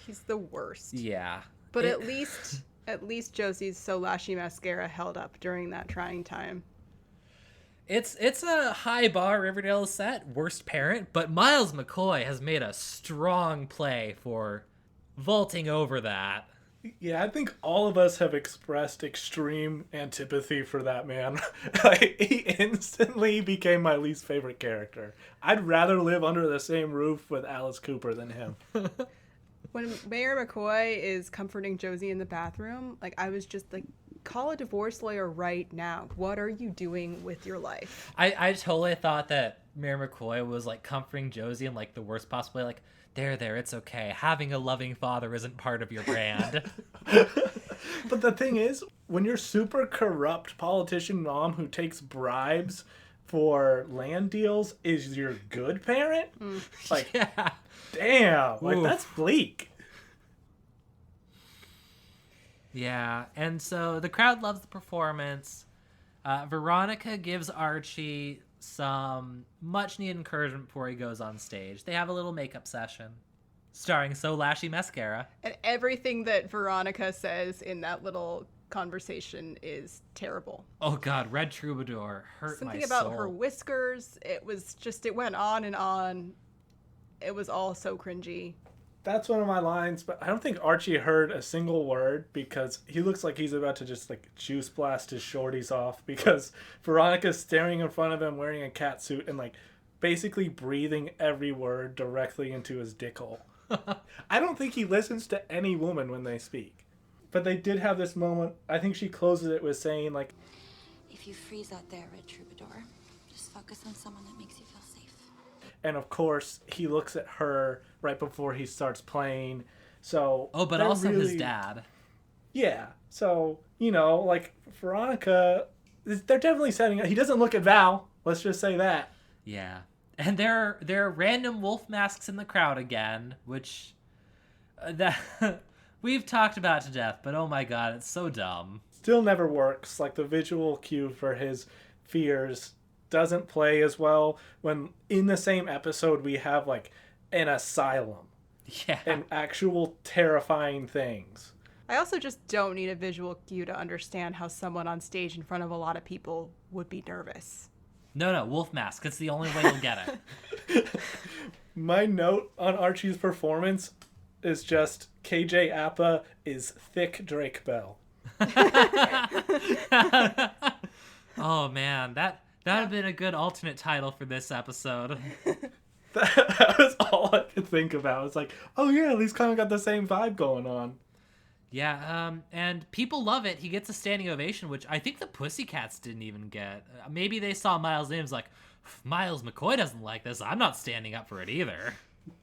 He's the worst. Yeah. But at least Josie's So Lashy mascara held up during that trying time. It's a high bar Riverdale set, worst parent, but Miles McCoy has made a strong play for vaulting over that. Yeah, I think all of us have expressed extreme antipathy for that man. Like, he instantly became my least favorite character. I'd rather live under the same roof with Alice Cooper than him. When Mayor McCoy is comforting Josie in the bathroom, like, I was just like, call a divorce lawyer right now. What are you doing with your life? I totally thought that Mayor McCoy was like comforting Josie in like the worst possible way, like, there, it's okay. Having a loving father isn't part of your brand. But the thing is, when you're super corrupt politician mom who takes bribes for land deals is your good parent? Like, yeah. Damn, like, oof. That's bleak. Yeah, and so the crowd loves the performance. Veronica gives Archie some much-needed encouragement before he goes on stage. They have a little makeup session starring So Lashy mascara. And everything that Veronica says in that little conversation is terrible. Oh, God, Red Troubadour hurt Something my about soul. her whiskers. It was just, it went on and on. It was all so cringy. That's one of my lines, but I don't think Archie heard a single word because he looks like he's about to just like juice blast his shorties off because Veronica's staring in front of him wearing a cat suit and like basically breathing every word directly into his dick hole. I don't think he listens to any woman when they speak. But they did have this moment. I think she closes it with saying like, if you freeze out there, Red Troubadour, just focus on someone that makes you feel safe. And of course, he looks at her right before he starts playing. So but also really, his dad. Yeah. So, you know, like Veronica, they're definitely setting up. He doesn't look at Val. Let's just say that. Yeah. And there are random wolf masks in the crowd again, which that we've talked about to death, but oh my God, it's so dumb. Still never works. Like the visual cue for his fears doesn't play as well when in the same episode we have like an asylum and actual terrifying things. I also just don't need a visual cue to understand how someone on stage in front of a lot of people would be nervous. No, wolf mask. It's the only way you'll get it. My note on Archie's performance is just KJ Apa is thick Drake Bell. Oh man, that would have been a good alternate title for this episode. That was all I could think about. It's like, oh yeah, these kind of got the same vibe going on. Yeah, and people love it. He gets a standing ovation, which I think the Pussycats didn't even get. Maybe they saw Miles' name and was like, Miles McCoy doesn't like this. I'm not standing up for it either.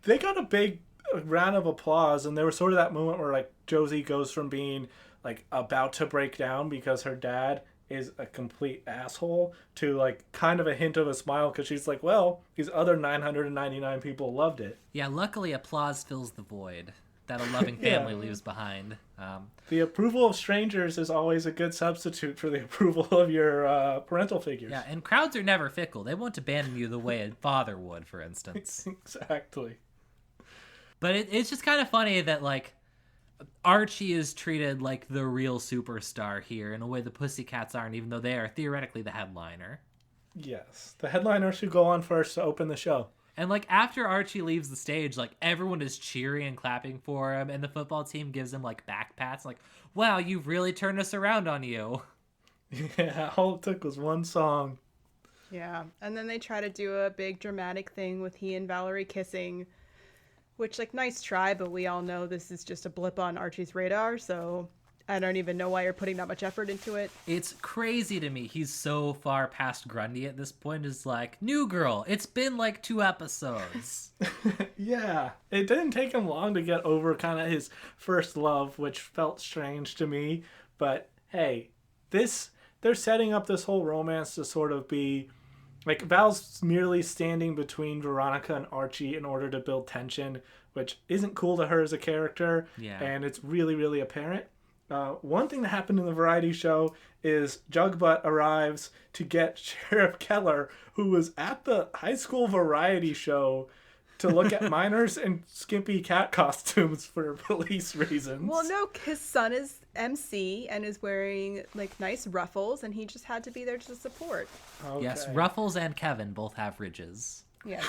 They got a big round of applause, and there was sort of that moment where like Josie goes from being like about to break down because her dad is a complete asshole to like kind of a hint of a smile because she's like, well, these other 999 people loved it. Yeah, luckily applause fills the void that a loving family leaves behind. The approval of strangers is always a good substitute for the approval of your parental figures. Yeah, and crowds are never fickle. They won't abandon you the way a father would, for instance. Exactly. But it's just kind of funny that, like, Archie is treated like the real superstar here in a way the Pussycats aren't, even though they are theoretically the headliner. Yes. The headliner should go on first to open the show. And like after Archie leaves the stage, like everyone is cheering and clapping for him, and the football team gives him like back pats, like, wow, you've really turned us around on you. Yeah, all it took was one song. Yeah, and then they try to do a big dramatic thing with he and Valerie kissing, which, like, nice try, but we all know this is just a blip on Archie's radar, so I don't even know why you're putting that much effort into it. It's crazy to me. He's so far past Grundy at this point. It's like, new girl, it's been like 2 episodes. Yeah, it didn't take him long to get over kind of his first love, which felt strange to me, but hey, they're setting up this whole romance to sort of be like Val's merely standing between Veronica and Archie in order to build tension, which isn't cool to her as a character. Yeah. And it's really, really apparent. One thing that happened in the variety show is JugButt arrives to get Sheriff Keller, who was at the high school variety show, to look at minors in skimpy cat costumes for police reasons. Well, no, his son is MC and is wearing, like, nice ruffles, and he just had to be there to support. Okay. Yes, Ruffles and Kevin both have ridges. Yes.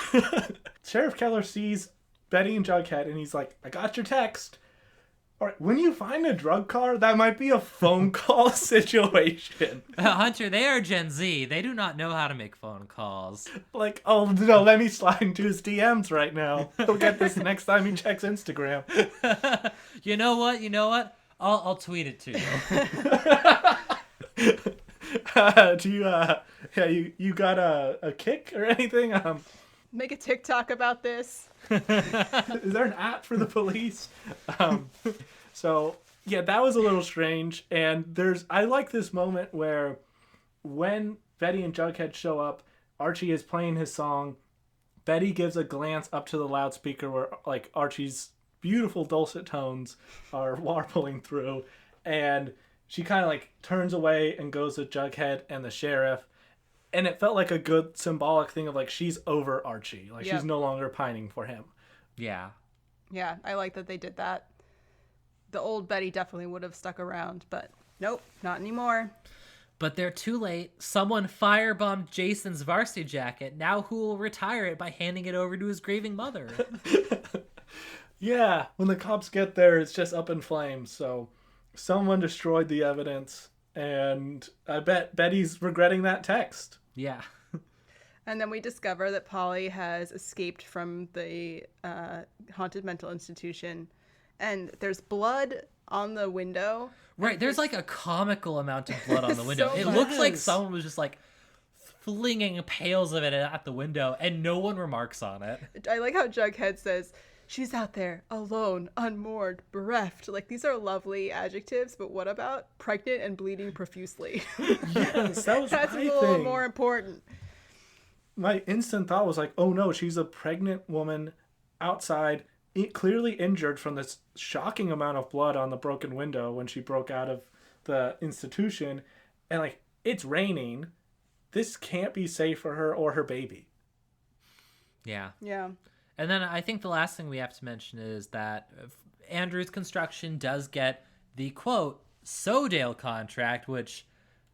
Sheriff Keller sees Betty and Jughead, and he's like, I got your text. All right, when you find a drug car, that might be a phone call situation. Hunter, they are Gen Z. They do not know how to make phone calls. Like, oh, no, let me slide into his DMs right now. He'll get this next time he checks Instagram. You know what? I'll tweet it to you. You got a kick or anything? Make a TikTok about this. Is there an app for the police? So yeah, that was a little strange. And I like this moment where when Betty and Jughead show up, Archie is playing his song. Betty gives a glance up to the loudspeaker where like Archie's beautiful dulcet tones are warbling through, and she kind of like turns away and goes to Jughead and the sheriff. And it felt like a good symbolic thing of like she's over Archie. Like she's no longer pining for him. Yeah. Yeah, I like that they did that. The old Betty definitely would have stuck around, but nope, not anymore. But they're too late. Someone firebombed Jason's varsity jacket. Now who will retire it by handing it over to his grieving mother? Yeah, when the cops get there, it's just up in flames. So someone destroyed the evidence, and I bet Betty's regretting that text. Yeah. And then we discover that Polly has escaped from the haunted mental institution, and there's blood on the window. Right, there's like a comical amount of blood on the window. So it looks like someone was just like flinging pails of it at the window, and no one remarks on it. I like how Jughead says, she's out there, alone, unmoored, bereft. Like, these are lovely adjectives, but what about pregnant and bleeding profusely? Yes, that was That's my a little thing. more important. My instant thought was like, oh no, she's a pregnant woman outside, clearly injured from this shocking amount of blood on the broken window when she broke out of the institution. And like, it's raining. This can't be safe for her or her baby. Yeah. Yeah. And then I think the last thing we have to mention is that Andrew's construction does get the, quote, Sodale contract, which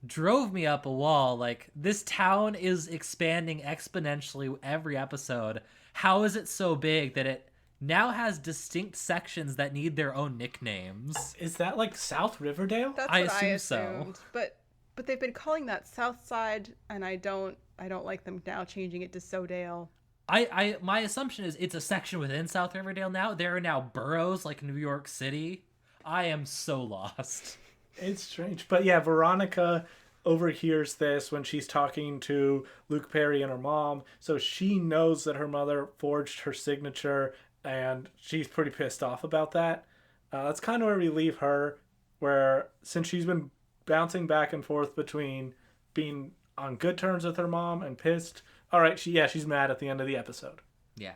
drove me up a wall. Like, this town is expanding exponentially every episode. How is it so big that it now has distinct sections that need their own nicknames? Is that like South Riverdale? That's I what I assume so. assumed. But they've been calling that South Side, and I don't like them now changing it to Sodale. My assumption is it's a section within South Riverdale now. There are now boroughs like New York City. I am so lost. It's strange. But yeah, Veronica overhears this when she's talking to Luke Perry and her mom. So she knows that her mother forged her signature, and she's pretty pissed off about that. That's kind of where we leave her, where since she's been bouncing back and forth between being on good terms with her mom and pissed. All right, she's mad at the end of the episode. Yeah.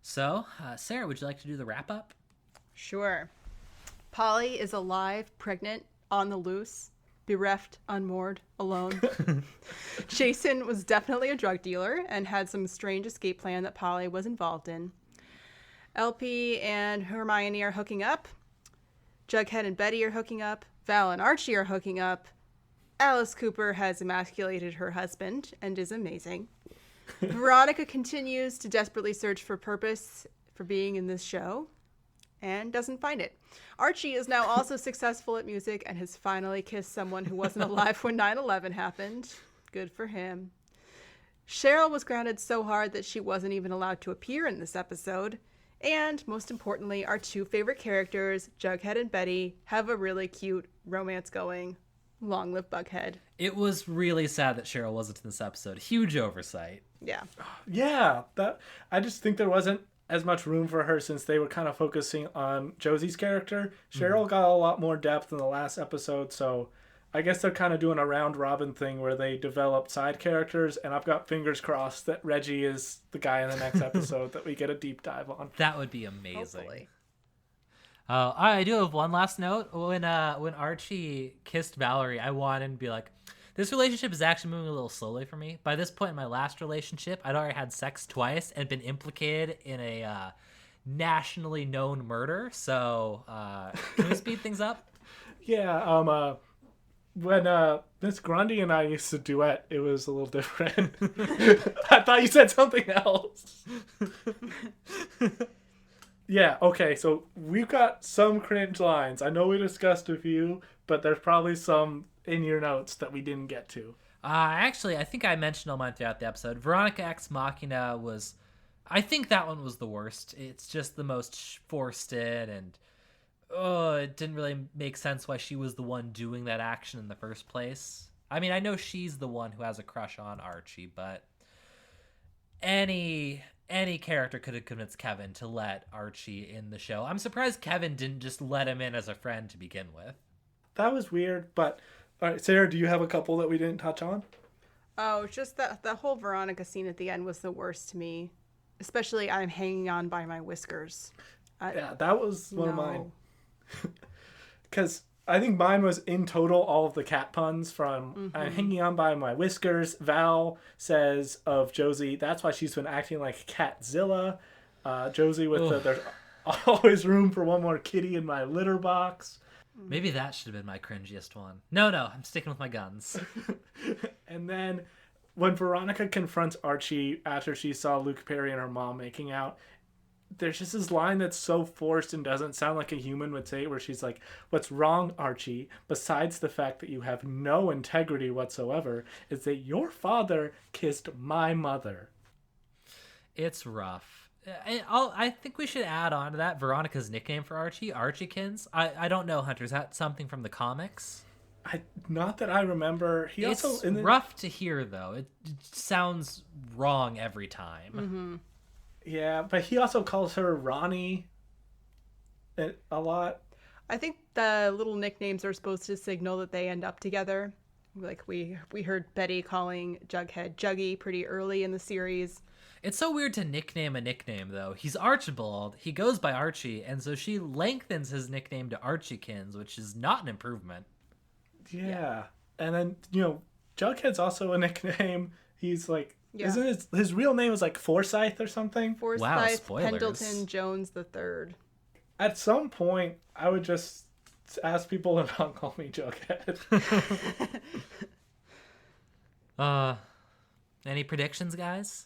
So, Sarah, would you like to do the wrap-up? Sure. Polly is alive, pregnant, on the loose, bereft, unmoored, alone. Jason was definitely a drug dealer and had some strange escape plan that Polly was involved in. LP and Hermione are hooking up. Jughead and Betty are hooking up. Val and Archie are hooking up. Alice Cooper has emasculated her husband and is amazing. Veronica continues to desperately search for purpose for being in this show and doesn't find it. Archie is now also successful at music and has finally kissed someone who wasn't alive when 9/11 happened. Good for him. Cheryl was grounded so hard that she wasn't even allowed to appear in this episode. And most importantly, our two favorite characters, Jughead and Betty, have a really cute romance going. Long live Bughead. It was really sad that Cheryl wasn't in this episode. Huge oversight. Yeah. Yeah, I just think there wasn't as much room for her since they were kind of focusing on Josie's character. Cheryl got a lot more depth in the last episode, so I guess they're kind of doing a round robin thing where they develop side characters, and I've got fingers crossed that Reggie is the guy in the next episode that we get a deep dive on. That would be amazing. Hopefully. I do have one last note. When Archie kissed Valerie, I wanted to be like, this relationship is actually moving a little slowly for me. By this point in my last relationship, I'd already had sex twice and been implicated in a nationally known murder. So can we speed things up? Yeah, when Miss Grundy and I used to duet, it was a little different. I thought you said something else. Yeah, okay, so we've got some cringe lines. I know we discussed a few, but there's probably some in your notes that we didn't get to. Actually, I think I mentioned all mine throughout the episode. Veronica Ex Machina was... I think that one was the worst. It's just the most forced in, and it didn't really make sense why she was the one doing that action in the first place. I mean, I know she's the one who has a crush on Archie, but any character could have convinced Kevin to let Archie in the show. I'm surprised Kevin didn't just let him in as a friend to begin with. That was weird, but... All right, Sarah, do you have a couple that we didn't touch on? Oh, just that the whole Veronica scene at the end was the worst to me. Especially I'm hanging on by my whiskers. Yeah, that was one of mine. Because I think mine was in total all of the cat puns from I'm hanging on by my whiskers. Val says of Josie, that's why she's been acting like Catzilla. Josie with there's always room for one more kitty in my litter box. Maybe that should have been my cringiest one. No, I'm sticking with my guns. And then when Veronica confronts Archie after she saw Luke Perry and her mom making out, there's just this line that's so forced and doesn't sound like a human would say it, where she's like, what's wrong, Archie, besides the fact that you have no integrity whatsoever, is that your father kissed my mother. It's rough. I think we should add on to that Veronica's nickname for Archie, Archiekins. I don't know, Hunter. Is that something from the comics? Not that I remember. It's rough to hear, though. It sounds wrong every time. Mm-hmm. Yeah, but he also calls her Ronnie a lot. I think the little nicknames are supposed to signal that they end up together. Like we heard Betty calling Jughead Juggy pretty early in the series. It's so weird to nickname a nickname, though. He's Archibald. He goes by Archie, and so she lengthens his nickname to Archiekins, which is not an improvement. Yeah. And then, Jughead's also a nickname. He's like, isn't his real name is like Forsyth or something? Forsyth Pendleton Jones III. At some point, I would just ask people to not call me Jughead. Any predictions, guys?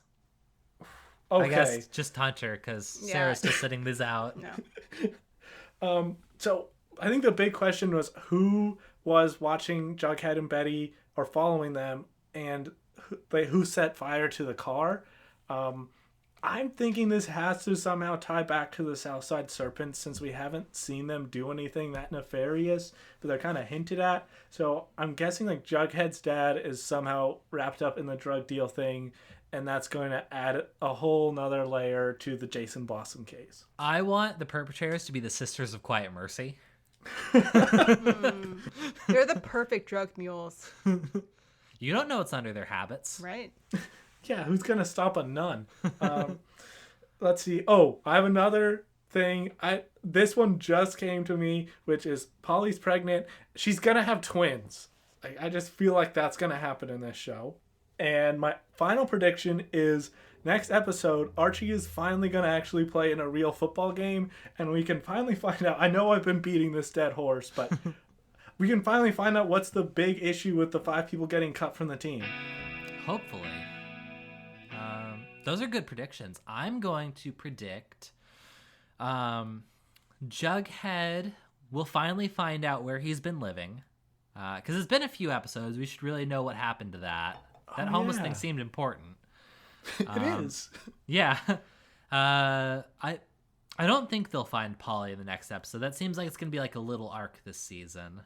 Okay. I guess just Hunter, because Sarah's still sitting this out. No. So I think the big question was who was watching Jughead and Betty or following them, and who set fire to the car. I'm thinking this has to somehow tie back to the Southside Serpents, since we haven't seen them do anything that nefarious, but they're kind of hinted at. So I'm guessing like Jughead's dad is somehow wrapped up in the drug deal thing, and that's going to add a whole nother layer to the Jason Blossom case. I want the perpetrators to be the Sisters of Quiet Mercy. They're the perfect drug mules. You don't know what's under their habits. Right. Yeah, who's going to stop a nun? Let's see. Oh, I have another thing. This one just came to me, which is Polly's pregnant. She's going to have twins. I just feel like that's going to happen in this show. And my final prediction is next episode, Archie is finally going to actually play in a real football game, and we can finally find out. I know I've been beating this dead horse, but we can finally find out what's the big issue with the 5 people getting cut from the team. Hopefully. Those are good predictions. I'm going to predict Jughead will finally find out where he's been living. Because it's been a few episodes. We should really know what happened to that. That homeless thing seemed important. It is. Yeah. I don't think they'll find Polly in the next episode. That seems like it's going to be like a little arc this season.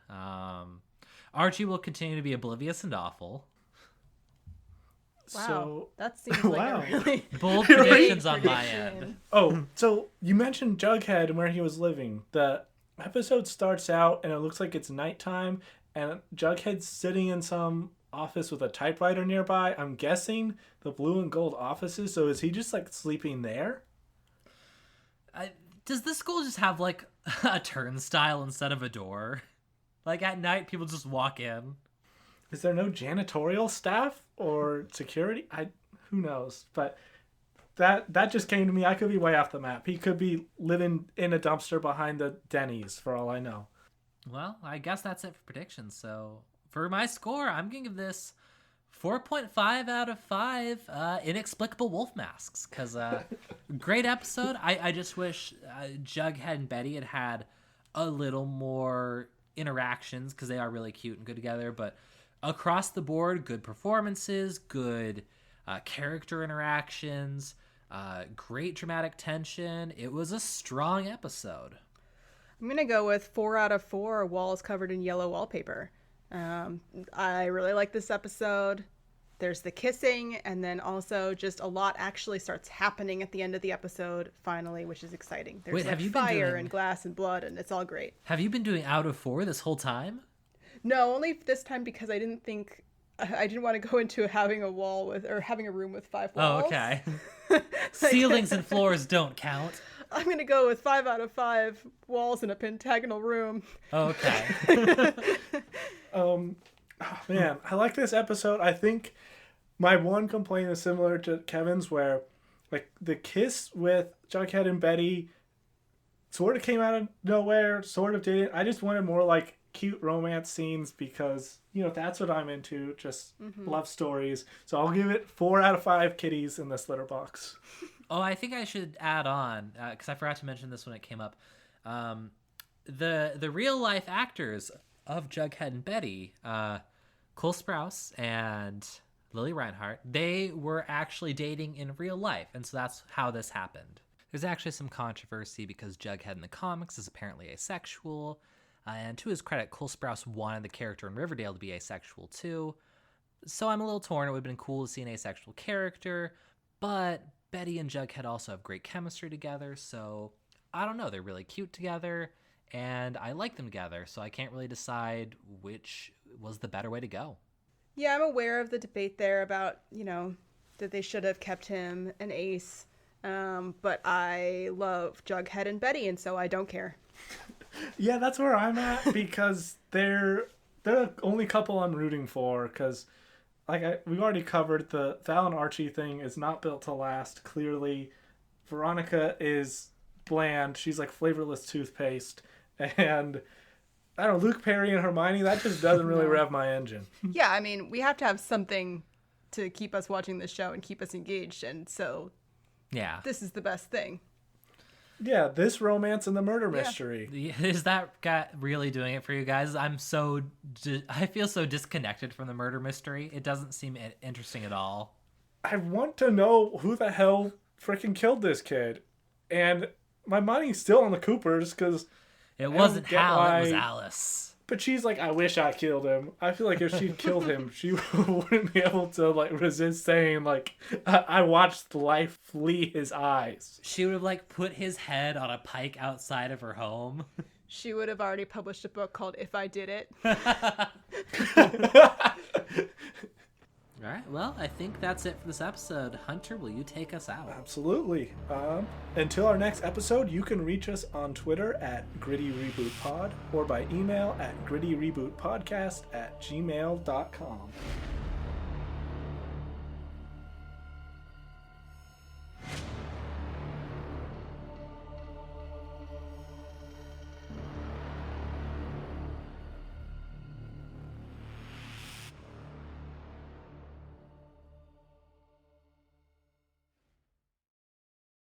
Archie will continue to be oblivious and awful. Wow, So, that seems like wow. a really Bold predictions on my end. Oh, so you mentioned Jughead and where he was living. The episode starts out and it looks like it's nighttime, and Jughead's sitting in some office with a typewriter nearby. I'm guessing the blue and gold offices. So is he just like sleeping there? Does this school just have like a turnstile instead of a door? Like at night, people just walk in. Is there no janitorial staff or security? Who knows? But that just came to me. I could be way off the map. He could be living in a dumpster behind the Denny's for all I know. Well, I guess that's it for predictions. So for my score, I'm going to give this 4.5 out of 5 inexplicable wolf masks. Because great episode. I just wish Jughead and Betty had a little more interactions, because they are really cute and good together. But across the board, good performances, good character interactions, great dramatic tension. It was a strong episode. I'm gonna go with 4 out of 4 walls covered in yellow wallpaper. I really like this episode. There's the kissing, and then also just a lot actually starts happening at the end of the episode finally, which is exciting. There's Wait, have you been fire doing- and glass and blood, and it's all great. Have you been doing out of 4 this whole time? No, only this time because I didn't want to go into having a room with 5 walls. Oh, okay. Ceilings and floors don't count. I'm going to go with 5 out of 5 walls in a pentagonal room. Okay. Oh, man, I like this episode. I think my one complaint is similar to Kevin's, where like the kiss with Jughead and Betty sort of came out of nowhere, sort of didn't. I just wanted more like cute romance scenes because, that's what I'm into, just love stories. So I'll give it 4 out of 5 kitties in this litter box. Oh, I think I should add on, because I forgot to mention this when it came up. The real life actors of Jughead and Betty, Cole Sprouse and Lily Reinhart, they were actually dating in real life, and so that's how this happened. There's actually some controversy because Jughead in the comics is apparently asexual, and to his credit, Cole Sprouse wanted the character in Riverdale to be asexual too. So I'm a little torn. It would have been cool to see an asexual character, but Betty and Jughead also have great chemistry together, so I don't know. They're really cute together, and I like them together, so I can't really decide which was the better way to go. Yeah, I'm aware of the debate there about, that they should have kept him an ace. But I love Jughead and Betty, and so I don't care. Yeah, that's where I'm at because they're the only couple I'm rooting for because we've already covered the Val and Archie thing is not built to last. Clearly, Veronica is bland. She's like flavorless toothpaste. And I don't know, Luke Perry and Hermione, that just doesn't really rev my engine. Yeah, I mean, we have to have something to keep us watching the show and keep us engaged. And so yeah, this is the best thing. Yeah, this romance and the murder mystery. Is that guy really doing it for you guys? I feel so disconnected from the murder mystery. It doesn't seem interesting at all. I want to know who the hell freaking killed this kid. And my money's still on the Coopers because it wasn't Hal, it was Alice. But she's like, I wish I killed him. I feel like if she'd killed him, she wouldn't be able to resist saying I watched life flee his eyes. She would have put his head on a pike outside of her home. She would have already published a book called If I Did It. All right, well, I think that's it for this episode. Hunter, will you take us out? Absolutely. Until our next episode, you can reach us on Twitter at GrittyRebootPod or by email at GrittyRebootPodcast@gmail.com.